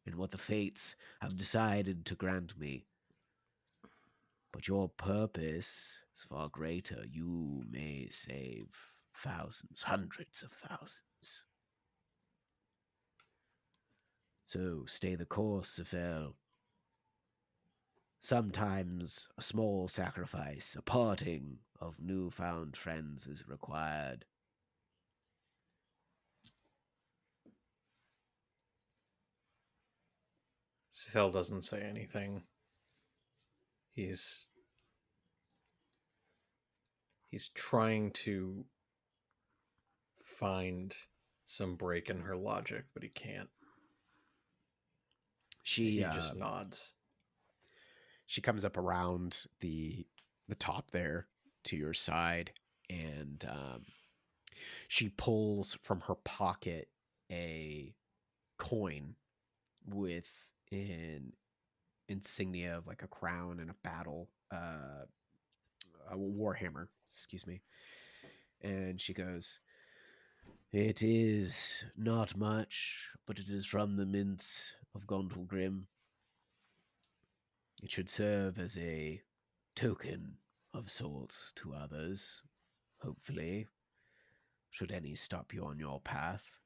and what the fates have decided to grant me. But your purpose is far greater. You may save thousands, hundreds of thousands. So stay the course, Sefel. Sometimes a small sacrifice, a parting of newfound friends is required. Sefel doesn't say anything. He's trying to find some break in her logic, but he can't. He just nods. She comes up around the top there to your side, and she pulls from her pocket a coin with an insignia of like a crown and a battle, a warhammer, excuse me. And she goes, "It is not much, but it is from the mints of Gondelgrim. It should serve as a token of sorts to others, hopefully, should any stop you on your path.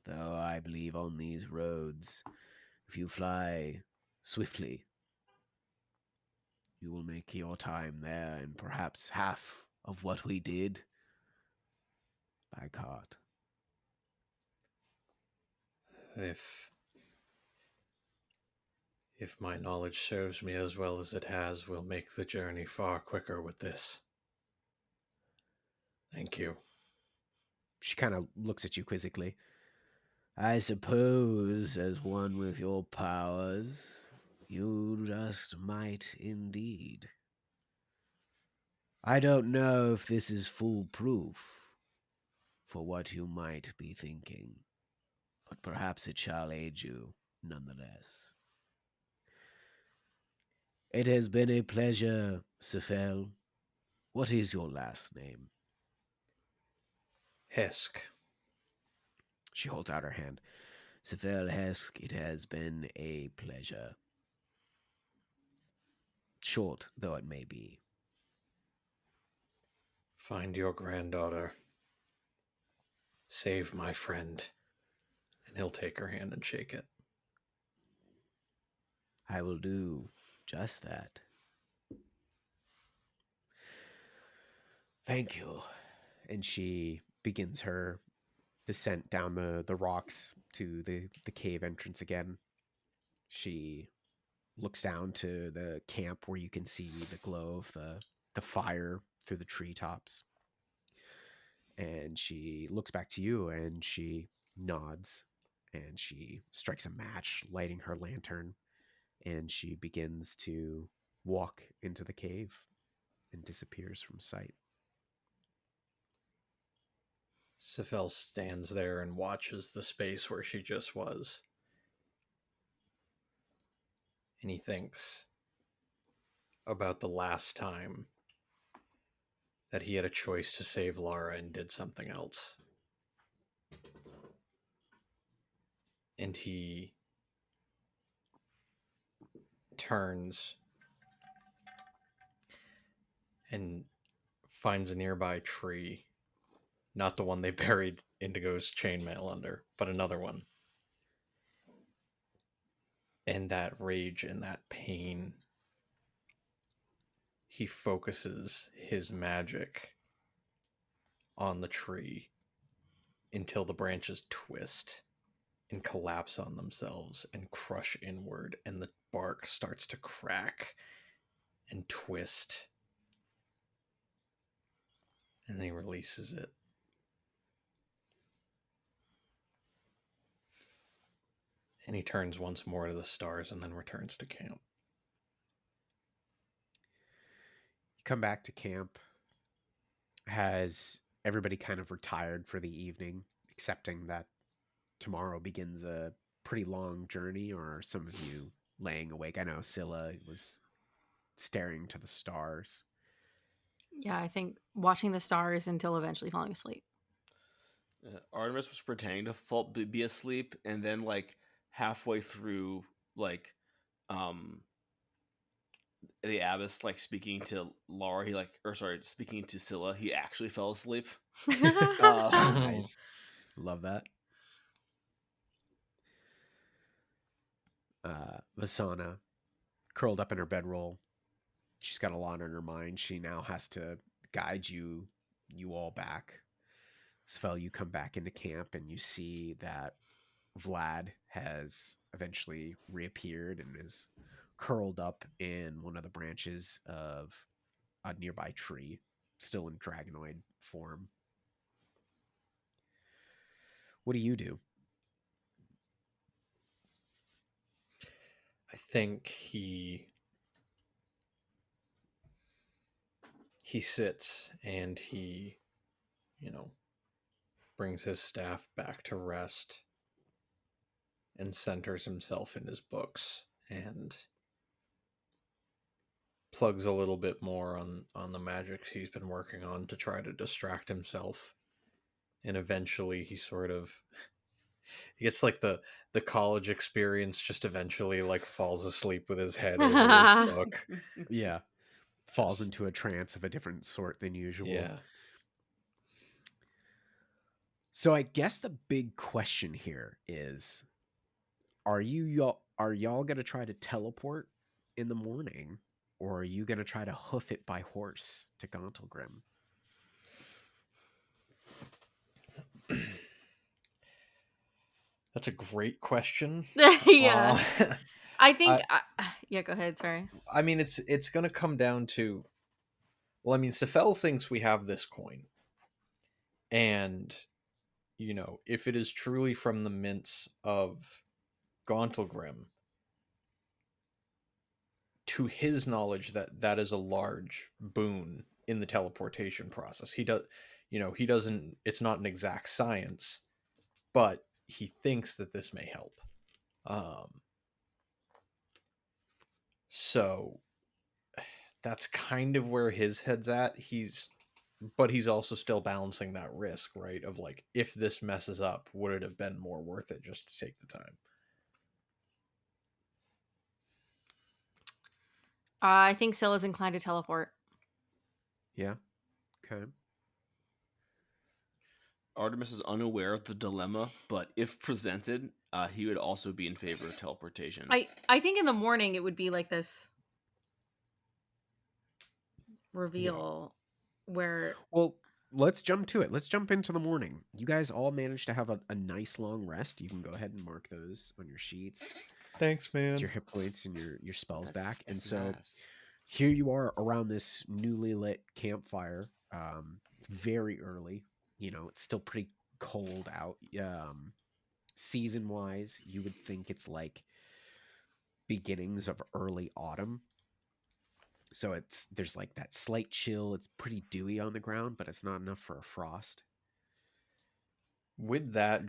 Though I believe on these roads, if you fly swiftly, you will make your time there and perhaps half of what we did by cart." If my knowledge serves me as well as it has, we'll make the journey far quicker with this. Thank you. She kind of looks at you quizzically. "I suppose, as one with your powers, you just might indeed. I don't know if this is foolproof for what you might be thinking, but perhaps it shall aid you nonetheless." It has been a pleasure, Sefel. What is your last name? Hesk. She holds out her hand. Sefel Hesk, it has been a pleasure. Short though it may be. Find your granddaughter. Save my friend. And he'll take her hand and shake it. I will do just that. Thank you. And she begins her descent down the rocks to the cave entrance again. She looks down to the camp where you can see the glow of the fire through the treetops. And she looks back to you and she nods and she strikes a match, lighting her lantern, and she begins to walk into the cave and disappears from sight. Sefel stands there and watches the space where she just was. And he thinks about the last time that he had a choice to save Lara and did something else. And he turns and finds a nearby tree. Not the one they buried Indigo's chainmail under, but another one. And that rage and that pain, he focuses his magic on the tree until the branches twist and collapse on themselves and crush inward, and the bark starts to crack and twist. And then he releases it. And he turns once more to the stars and then returns to camp. You come back to camp. Has everybody kind of retired for the evening, accepting that tomorrow begins a pretty long journey, or are some of you laying awake? I know Scylla was staring to the stars. Yeah, I think watching the stars until eventually falling asleep. Artemis was pretending to be asleep, and then like halfway through, like, the abbess like speaking to Lara, speaking to Scylla, he actually fell asleep. Nice. Love that. Vasana, curled up in her bedroll. She's got a lot on her mind. She now has to guide you all back. Svel, you come back into camp and you see that Vlad has eventually reappeared and is curled up in one of the branches of a nearby tree, still in dragonoid form. What do you do? I think he sits and he, brings his staff back to rest and centers himself in his books and plugs a little bit more on the magics he's been working on to try to distract himself. And eventually he sort of, he gets like the college experience, just eventually like falls asleep with his head over his book. Yeah. Falls into a trance of a different sort than usual. Yeah. So I guess the big question here is, are y'all going to try to teleport in the morning, or are you going to try to hoof it by horse to Gauntlgrim? That's a great question. Yeah. I think yeah, go ahead, sorry. I mean, it's going to come down to, well, I mean, Sefel thinks we have this coin. And, if it is truly from the mints of Gauntlgrim, to his knowledge, that is a large boon in the teleportation process. He doesn't, it's not an exact science, but he thinks that this may help. So that's kind of where his head's at. But he's also still balancing that risk, right? Of like, if this messes up, would it have been more worth it just to take the time? I think Scylla's inclined to teleport. Yeah. Okay. Artemis is unaware of the dilemma, but if presented, he would also be in favor of teleportation. I think in the morning it would be like this reveal where Well, let's jump to it. Let's jump into the morning. You guys all managed to have a nice long rest. You can go ahead and mark those on your sheets. Thanks, man. It's your hit points and your spells back. And That's so nice. here you are around this newly lit campfire. It's very early. You know, it's still pretty cold out. Season wise, you would think it's like beginnings of early autumn. So there's like that slight chill. It's pretty dewy on the ground, but it's not enough for a frost. With that,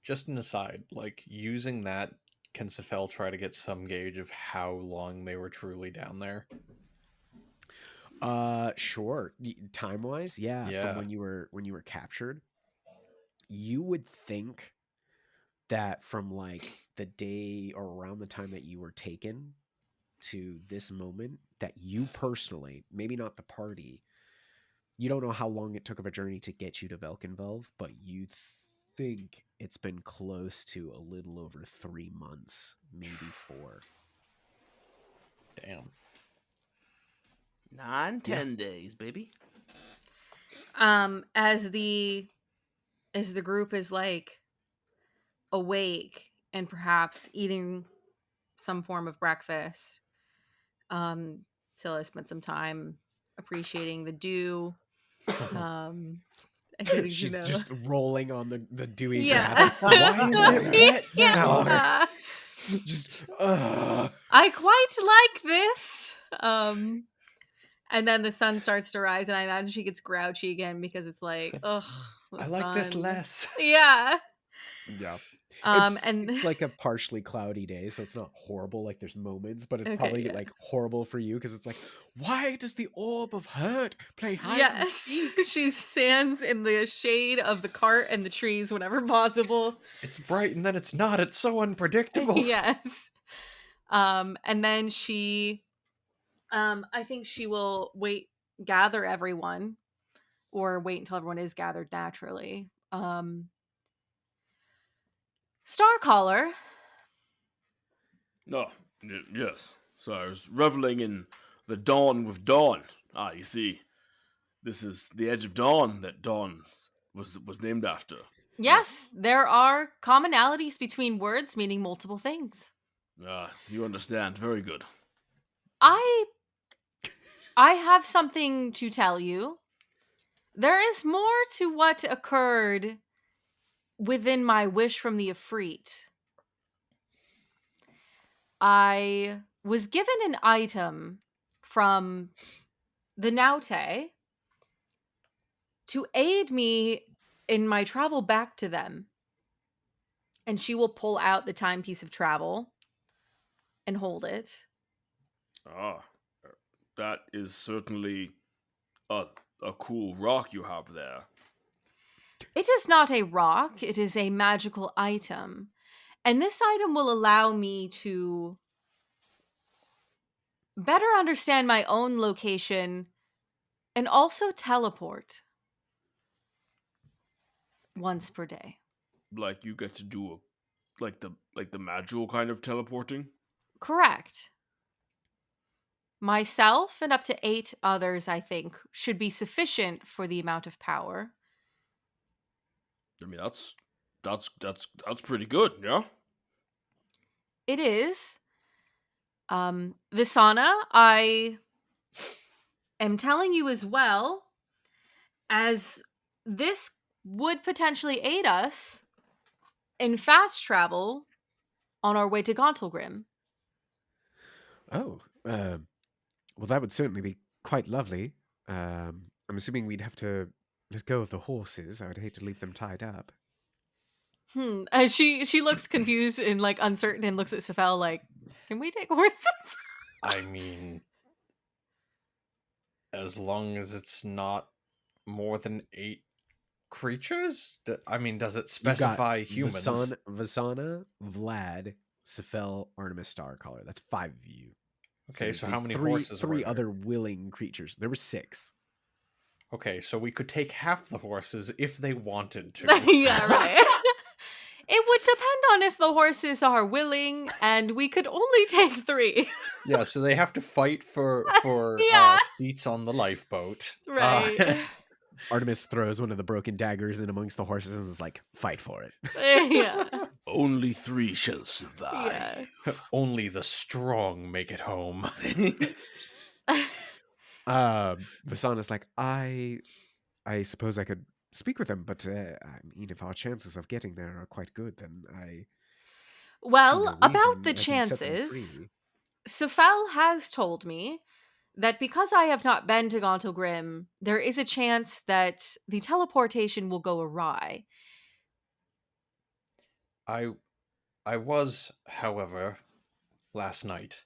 just an aside, like using that, can Safel try to get some gauge of how long they were truly down there? Sure. Time wise, yeah. Yeah. From when you were captured, you would think that from like the day or around the time that you were taken to this moment, that you personally, maybe not the party, you don't know how long it took of a journey to get you to Velkenvelv, but you think it's been close to a little over 3 months, maybe 4. Damn. 9-10 days, baby. as the group is like awake and perhaps eating some form of breakfast, Scylla spent some time appreciating the dew, and getting to She's know. just rolling on the dewy Yeah. grass. Why is it wet now? Yeah. Just I quite like this. And then the sun starts to rise, and I imagine she gets grouchy again because it's like, ugh, the I like this sun. less. Yeah. yeah. And It's like a partially cloudy day, so it's not horrible. Like there's moments, but it's Okay, probably yeah. like horrible for you because it's like, why does the orb of hurt play hide and yes, seek? she stands in the shade of the cart and the trees whenever possible. It's bright and then it's not. It's so unpredictable. Yes. And then she, I think she will gather everyone, or wait until everyone is gathered naturally. Starcaller. Oh, yes. So I was reveling in the dawn with dawn. Ah, you see, this is the edge of dawn that dawn was named after. Yes, there are commonalities between words meaning multiple things. Ah, you understand. Very good. I have something to tell you. There is more to what occurred within my wish from the Ifrit. I was given an item from the Naute to aid me in my travel back to them. And she will pull out the timepiece of travel and hold it. Ah, that is certainly a cool rock you have there. It is not a rock, it is a magical item. And this item will allow me to better understand my own location and also teleport once per day. Like you get to do the magical kind of teleporting. Correct. Myself and up to 8 others, I think, should be sufficient for the amount of power. I mean, that's pretty good, yeah. It is. Visana, I am telling you as well, as this would potentially aid us in fast travel on our way to Gauntlgrim. Oh, well, that would certainly be quite lovely. I'm assuming we'd have to let go of the horses. I would hate to leave them tied up. She looks confused and like uncertain and looks at Safel like, can we take horses? I mean, As long as it's not more than 8 creatures? I mean, does it You've got specify humans? Vasana, Vlad, Sefel, Artemis, Starcaller. That's 5 of you. Okay, so there'd how be many three, horses were three there? other willing creatures. There were 6. Okay, so we could take half the horses if they wanted to. Yeah, right. It would depend on if the horses are willing, and we could only take 3. Yeah, so they have to fight for Yeah. seats on the lifeboat. Right. Artemis throws one of the broken daggers in amongst the horses and is like, fight for it. Yeah. Only 3 shall survive. Yeah. Only the strong make it home. Vasana's like, I suppose I could speak with them, but I mean, if our chances of getting there are quite good, then I Well, see no about reason the I can set them chances, free. Sefel has told me that because I have not been to Gauntlgrim, there is a chance that the teleportation will go awry. I was, however, last night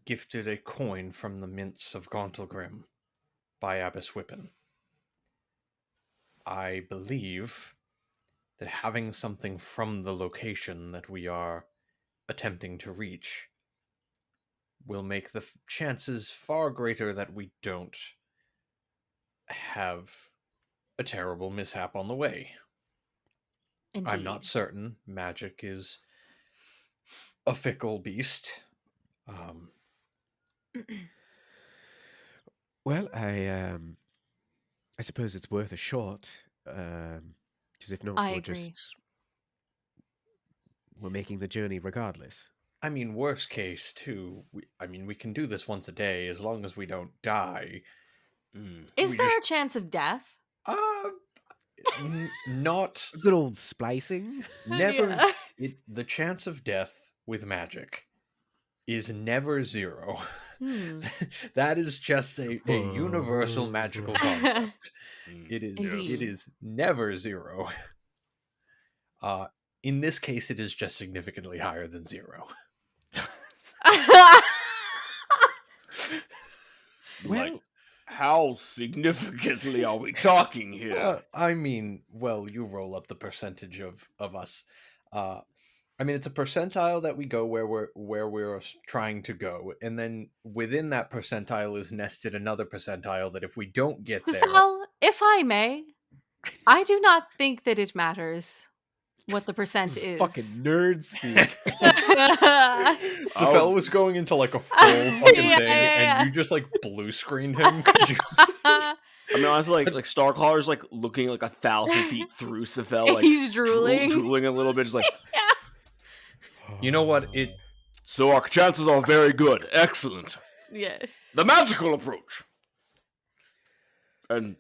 gifted a coin from the mints of Gauntlgrim by Abbess Whippen. I believe that having something from the location that we are attempting to reach will make the chances far greater that we don't have a terrible mishap on the way. Indeed. I'm not certain. Magic is a fickle beast. Well, I suppose it's worth a shot. Because if not, I we're agree. we're making the journey regardless. I mean, worst case, too. We can do this once a day as long as we don't die. Is We there just- a chance of death? Not A good old splicing. never. Yeah. The chance of death with magic is never 0. That is just a universal magical concept. It Indeed. is never 0. In this case, it is just significantly higher than 0. Well, Like, how significantly are we talking here? I mean, well, you roll up the percentage of us. I mean, it's a percentile that we go where we're trying to go, and then within that percentile is nested another percentile that if we don't get there, Sefel, if I may, I do not think that it matters what the percent this is. fucking nerd speak. Sefel was going into like a full fucking Yeah, thing, yeah. and you just like blue screened him. Could you? I mean, honestly, like Starcaller's like looking like 1,000 feet through Sefel, like He's drooling. drooling a little bit, just like. You know what? So our chances are very good. Excellent. Yes. The magical approach. And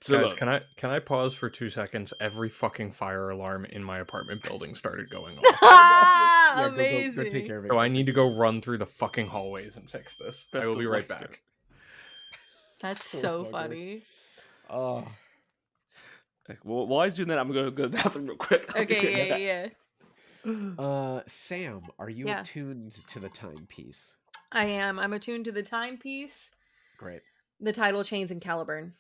Guys, Scylla. can I pause for 2 seconds? Every fucking fire alarm in my apartment building started going off. Ah, Yeah, amazing. go take care of it. So I need to go run through the fucking hallways and fix this. Best I will be of right luck, sir. back. That's Poor so bugger. funny. Oh, Well, while he's doing that, I'm gonna go to the bathroom real quick. I'll be right Okay, back. yeah. Sam, are you Yeah. attuned to the timepiece? I am. I'm attuned to the timepiece, Great. the tidal chains, and Caliburn.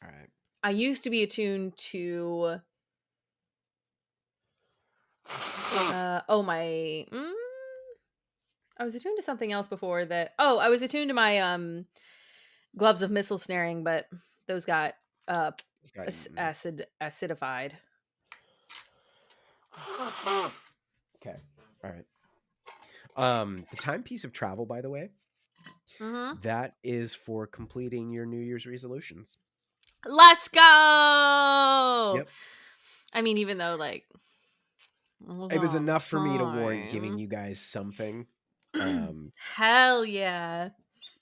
All right. I used to be attuned to I was attuned to something else before that. Oh, I was attuned to my gloves of missile snaring, but those got Just got acidified. Okay. All right. The timepiece of travel, by the way, Mm-hmm. that is for completing your New Year's resolutions. Let's go. Yep. I mean, even though like It was enough for me to warrant giving you guys something. Hell yeah.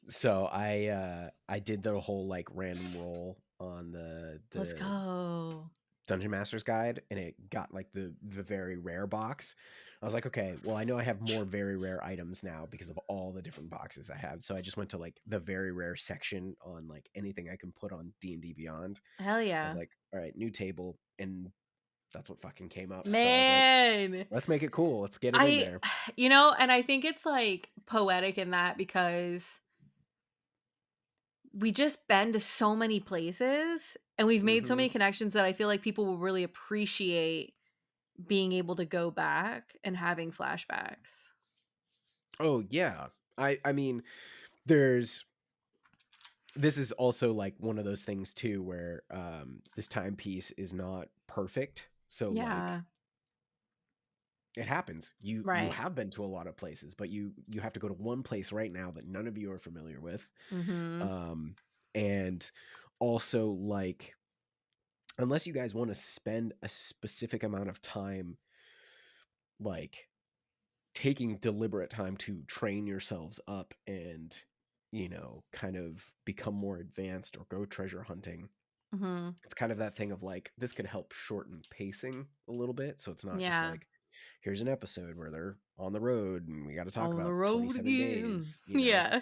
So I did the whole like random roll on the Let's go. Dungeon Master's Guide, and it got like the very rare box. I was like, okay, well, I know I have more very rare items now because of all the different boxes I have. So I just went to like the very rare section on like anything I can put on D&D Beyond. Hell I yeah. was like, all right, new table, and that's what fucking came up. So I Man. was like, let's make it cool. Let's get it in there. You know, and I think it's like poetic in that because we just been to so many places and we've made so many connections that I feel like people will really appreciate being able to go back and having flashbacks. Oh yeah. I mean, this is also like one of those things too where this timepiece is not perfect. So like Yeah. it happens. You Right. have been to a lot of places, but you have to go to one place right now that none of you are familiar with. Mm-hmm. And also like unless you guys want to spend a specific amount of time like taking deliberate time to train yourselves up and kind of become more advanced or go treasure hunting, Mm-hmm. it's kind of that thing of like this could help shorten pacing a little bit, so it's not just Yeah. like here's an episode where they're on the road and we got to talk On the about road 27 again. days, Yeah.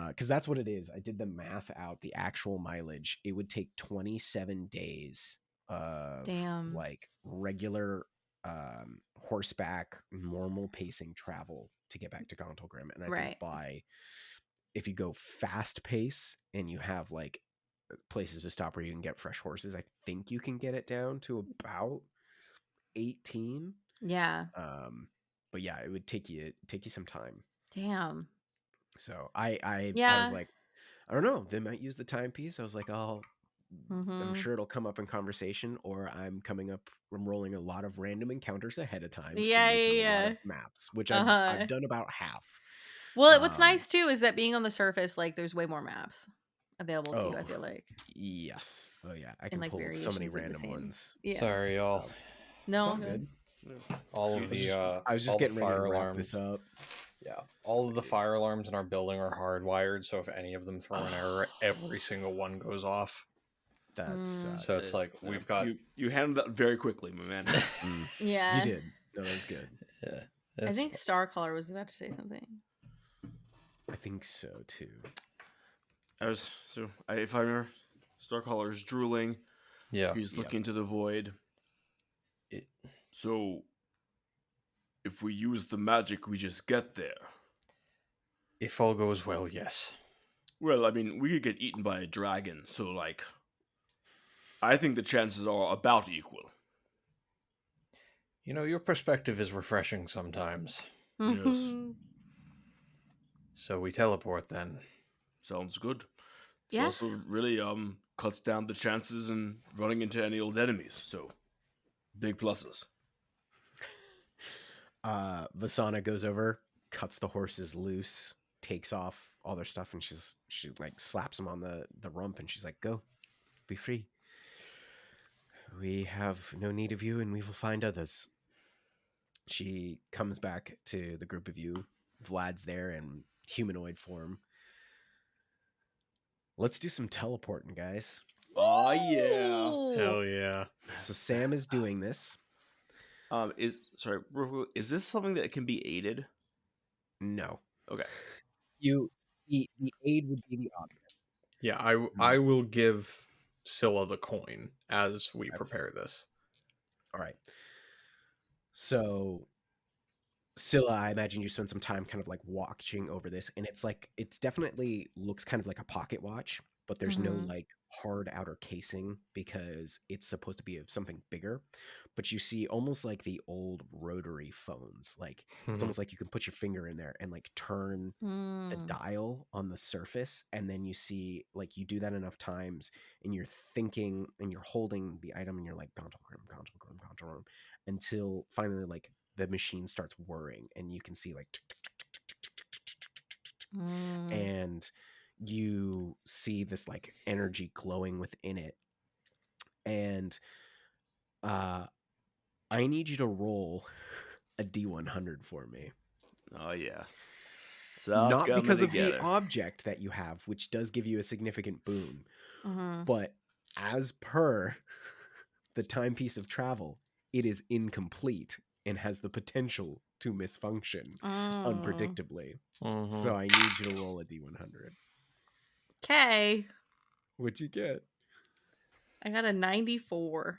because that's what it is. I did the math out, the actual mileage. It would take 27 days of Damn. like regular horseback, normal pacing travel to get back to Gauntlgrim. And I think Right. if you go fast pace and you have like places to stop where you can get fresh horses, I think you can get it down to about 18. Yeah. But yeah, it would take you some time. Damn. So I Yeah. was like, I don't know, they might use the timepiece. I was like, I'm Mm-hmm. sure it'll come up in conversation, or I'm rolling a lot of random encounters ahead of time. Yeah, and making yeah, a lot yeah. of maps, which Uh-huh. I've done about half. Well, what's nice too is that being on the surface, like there's way more maps available to you, I feel like. Yes. Oh yeah, I And can like pull so many variations of the random same. ones. Yeah. Sorry, y'all. No, It's all I'm good. All of the I was just all the getting ready to fire wrap alarms. this up. Yeah, all of the fire alarms in our building are hardwired, so if any of them throw an error, every single one goes off. That's So it's like we've got you handled that very quickly, my man. Yeah. You did. No, that was good. Yeah, I think Starcaller was about to say something. I think so too. If I remember, Starcaller's drooling. Yeah, He's looking to the void. So, if we use the magic, we just get there. If all goes well, yes. Well, I mean, we could get eaten by a dragon, so like, I think the chances are about equal. You know, your perspective is refreshing sometimes. Yes. So we teleport then. Sounds good. It Yes. also really cuts down the chances in running into any old enemies. So big pluses. Vasana goes over, cuts the horses loose, takes off all their stuff, and she like slaps them on the rump, and she's like, "Go, be free. We have no need of you, and we will find others." She comes back to the group of you. Vlad's there in humanoid form. Let's do some teleporting, guys. Oh yeah. Hell yeah. So Sam is doing this. Is this something that can be aided? No. Okay. The aid would be the object. Yeah, I will give Scylla the coin as we prepare this. All right. So Scylla, I imagine you spend some time kind of like watching over this, and it's definitely looks kind of like a pocket watch, but there's no like hard outer casing because it's supposed to be of something bigger. But you see almost like the old rotary phones, like it's almost like you can put your finger in there and like turn the dial on the surface, and then you see like you do that enough times and you're thinking and you're holding the item and you're like Gauntlgrim, until finally like the machine starts whirring and you can see like and you see this like energy glowing within it. And I need you to roll a D100 for me. Oh yeah. Not because of the object that you have, which does give you a significant boon, but as per the timepiece of travel, it is incomplete and has the potential to misfunction unpredictably. So I need you to roll a D100. Okay. What'd you get? I got a 94.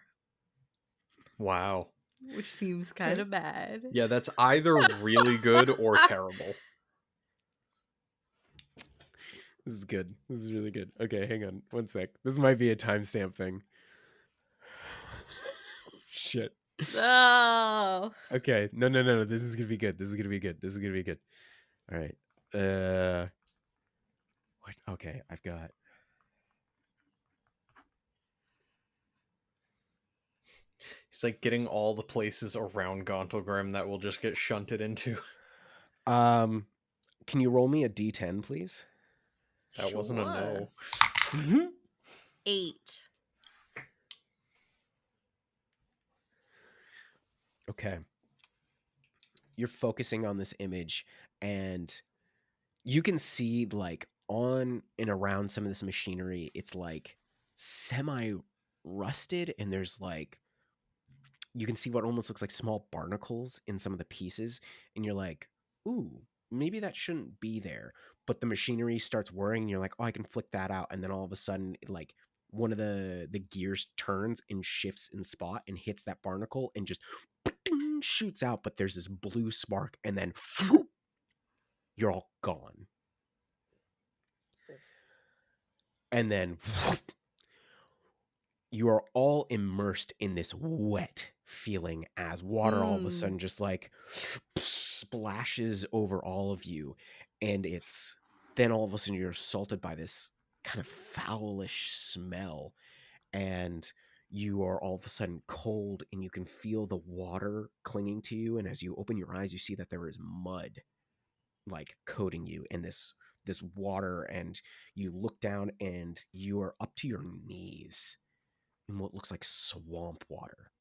Wow. Which seems kind of bad. Yeah, that's either really good or terrible. This is good. This is really good. Okay, hang on 1 sec. This might be a timestamp thing. Shit. Oh. Okay. No. This is gonna be good. This is gonna be good. This is gonna be good. All right. What? Okay, I've got. He's like getting all the places around Gauntlgrim that will just get shunted into. Can you roll me a D10, please? That wasn't a no. Sure. 8. Okay. You're focusing on this image, and you can see like on and around some of this machinery, it's like semi rusted, and there's like you can see what almost looks like small barnacles in some of the pieces, and you're like, ooh, maybe that shouldn't be there. But the machinery starts whirring, and you're like, oh, I can flick that out, and then all of a sudden, like one of the gears turns and shifts in spot and hits that barnacle and just shoots out. But there's this blue spark, and then you're all gone. And then you are all immersed in this wet feeling as water all of a sudden just like splashes over all of you. And it's then all of a sudden you're assaulted by this kind of foulish smell. And you are all of a sudden cold, and you can feel the water clinging to you. And as you open your eyes, you see that there is mud like coating you in this water, and you look down and you are up to your knees in what looks like swamp water.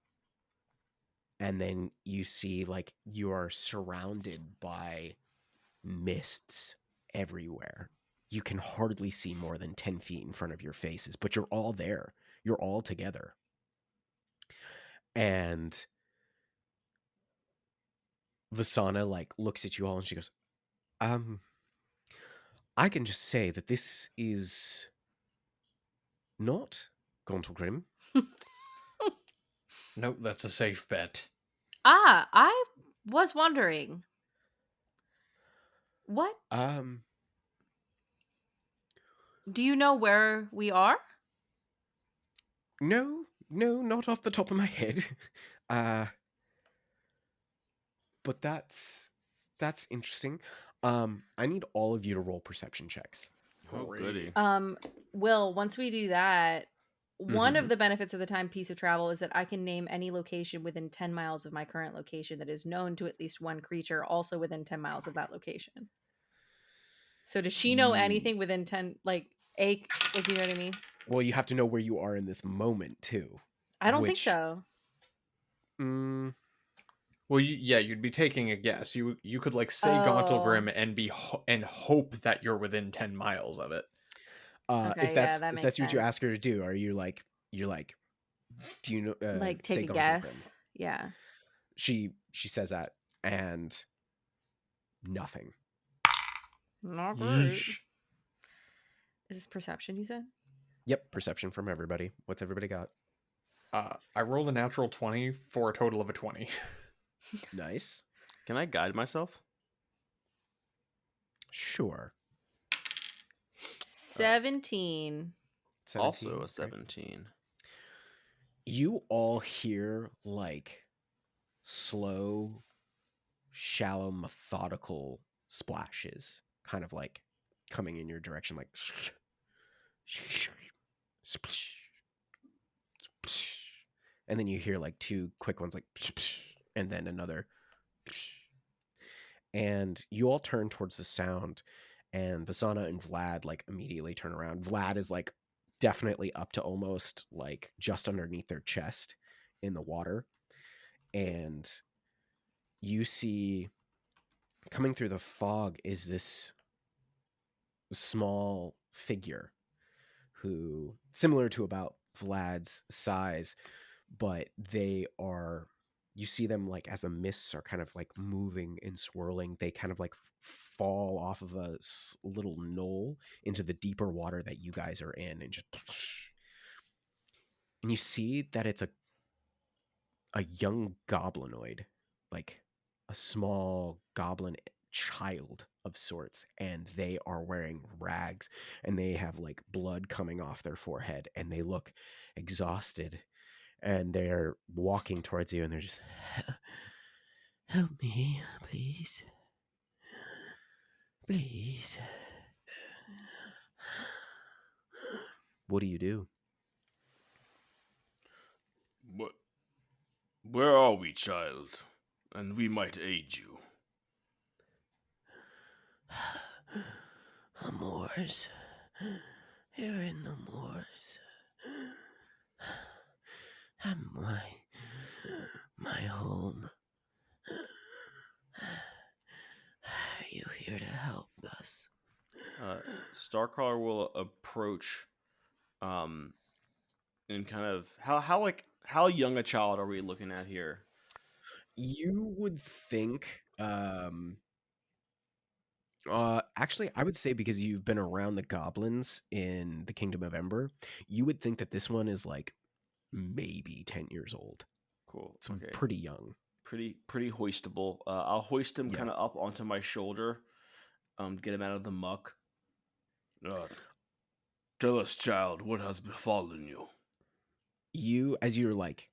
And then you see like you are surrounded by mists everywhere. You can hardly see more than 10 feet in front of your faces, but you're all there. You're all together. And Vasana like looks at you all and she goes, I can just say that this is not Gauntlgrim. Nope, that's a safe bet. I was wondering. What? Do you know where we are? No, not off the top of my head. But that's interesting. I need all of you to roll perception checks. Oh, goody. Will, once we do that, one of the benefits of the timepiece of travel is that I can name any location within 10 miles of my current location that is known to at least one creature also within 10 miles of that location. So does she know anything within 10, like you know what I mean? Well, you have to know where you are in this moment, too. I don't think so. Well, you'd be taking a guess. You could like say Gauntlgrim and hope that you're within 10 miles of it. Okay, if that's that if makes that's what you sense. ask her to do, are you like do you know like say take a Gauntlgrim? guess? Yeah. She says that, and nothing. Not great. Is this perception, you said? Yep, perception from everybody. What's everybody got? I rolled a natural 20 for a total of a 20. Nice. Can I guide myself? Sure. 17. Also a 17. You all hear like slow, shallow, methodical splashes, kind of like coming in your direction, like and then you hear like two quick ones, like and then another, and you all turn towards the sound, and Vasana and Vlad like immediately turn around. Vlad is like definitely up to almost like just underneath their chest in the water, and you see coming through the fog is this small figure who, similar to about Vlad's size, but you see them like as the mists are kind of like moving and swirling, they kind of like fall off of a little knoll into the deeper water that you guys are in, and you see that it's a young goblinoid, like a small goblin child of sorts, and they are wearing rags, and they have like blood coming off their forehead, and they look exhausted, and they're walking towards you, and they're just, help me, please. Please. What do you do? Where are we, child? And we might aid you. The moors. You're in the moors. I'm my home. Are you here to help us? Starcaller will approach, and kind of how young a child are we looking at here? You would think, actually, I would say because you've been around the goblins in the Kingdom of Ember, you would think that this one is like maybe 10 years old. Cool. It's Okay. pretty young. Pretty hoistable. I'll hoist him kind of up onto my shoulder. Get him out of the muck. Tell us, child, what has befallen you? As you're like,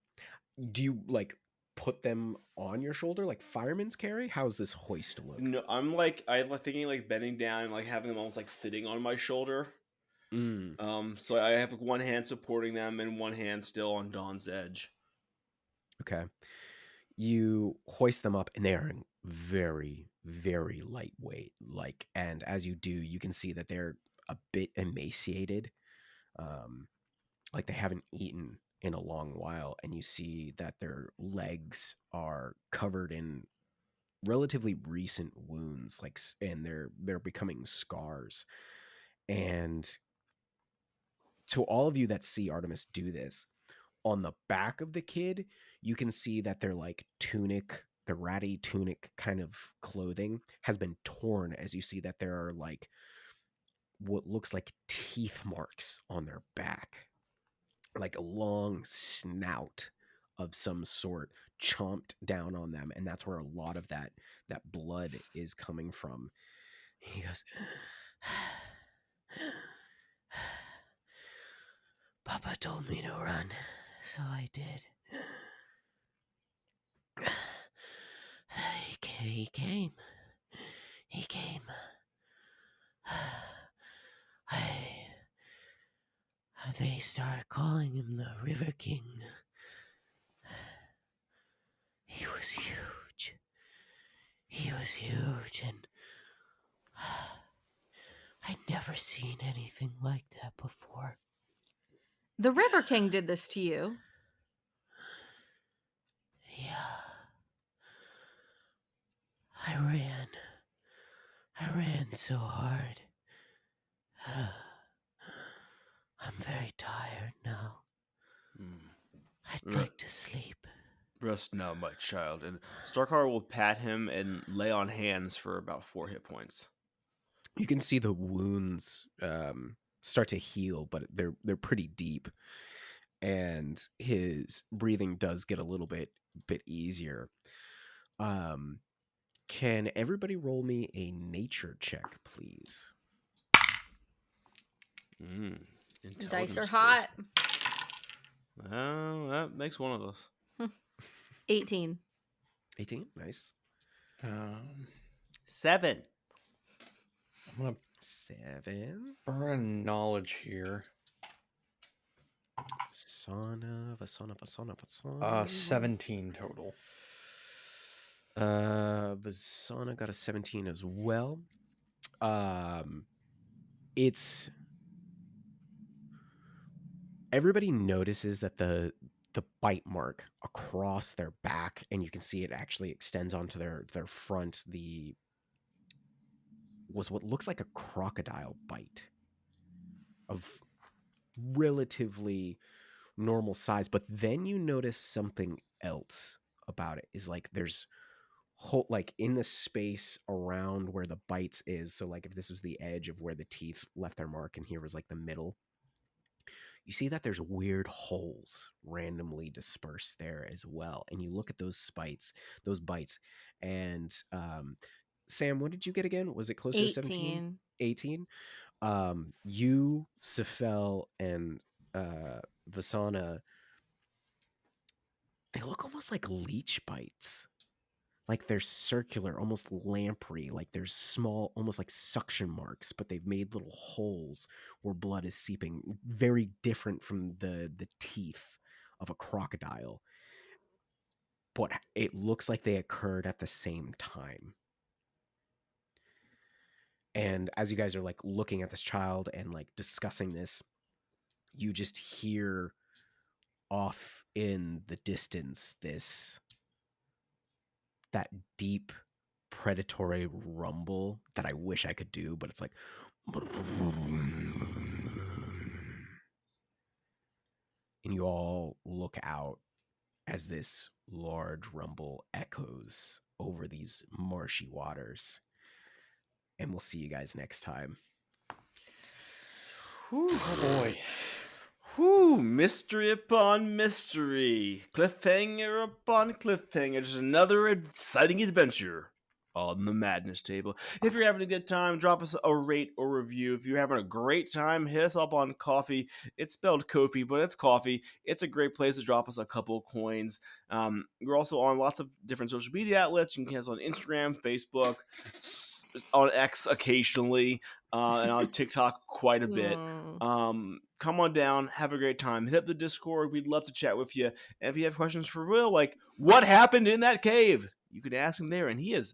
do you like put them on your shoulder like firemen's carry? How's this hoist look? No, I'm thinking like bending down and like having them almost like sitting on my shoulder. So I have one hand supporting them and one hand still on Dawn's edge. Okay. You hoist them up, and they are very, very lightweight. And as you do, you can see that they're a bit emaciated. Like they haven't eaten in a long while, and you see that their legs are covered in relatively recent wounds, and they're becoming scars. And to all of you that see Artemis do this, on the back of the kid, you can see that their like tunic, the ratty tunic kind of clothing has been torn, as you see that there are like what looks like teeth marks on their back, like a long snout of some sort chomped down on them, and that's where a lot of that blood is coming from. He goes, Papa told me to run, so I did. He came. They started calling him the River King. He was huge, and I'd never seen anything like that before. The River King did this to you. Yeah. I ran so hard. I'm very tired now. I'd like to sleep. Rest now, my child. And Starcar will pat him and lay on hands for about 4 hit points. You can see the wounds start to heal, but they're pretty deep, and his breathing does get a little bit easier. Can everybody roll me a nature check, please? Dice are hot. That makes one of us. 18. 18, nice. 7. I'm gonna 7. burn knowledge here. Son of a 17 total. Vasana got a 17 as well. It's everybody notices that the bite mark across their back, and you can see it actually extends onto their front. Was what looks like a crocodile bite of relatively normal size, but then you notice something else about it. Is like there's like in the space around where the bites is, so like if this was the edge of where the teeth left their mark and here was like the middle, you see that there's weird holes randomly dispersed there as well. And you look at those bites, and Sam, what did you get again? Was it closer to 17? 18. 18? You, Sefel, and Vasana, they look almost like leech bites. Like they're circular, almost lamprey. Like there's small, almost like suction marks, but they've made little holes where blood is seeping. Very different from the teeth of a crocodile. But it looks like they occurred at the same time. And as you guys are like looking at this child and like discussing this, you just hear off in the distance that deep predatory rumble that I wish I could do, but it's like and you all look out as this large rumble echoes over these marshy waters. And we'll see you guys next time. Whew. Oh boy. Whew, mystery upon mystery, cliffhanger upon cliffhanger. Just another exciting adventure on the Madness Table. If you're having a good time, drop us a rate or review. If you're having a great time, hit us up on Coffee. It's spelled Kofi, but it's Coffee. It's a great place to drop us a couple coins. We're also on lots of different social media outlets. You can catch us on Instagram, Facebook, on X occasionally, and on TikTok quite a bit. Come on down, have a great time. Hit up the Discord. We'd love to chat with you. And if you have questions for Will, like what happened in that cave, you can ask him there, and he is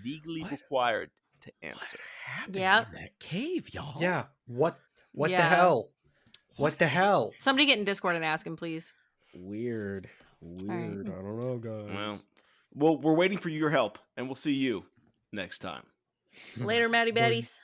legally required to answer. What happened Yep. in that cave, y'all? Yeah. What the Yeah. hell? What the hell? Somebody get in Discord and ask him, please. Weird. right. I don't know, guys. Well, we're waiting for your help, and we'll see you next time. Later, Maddie Baddies.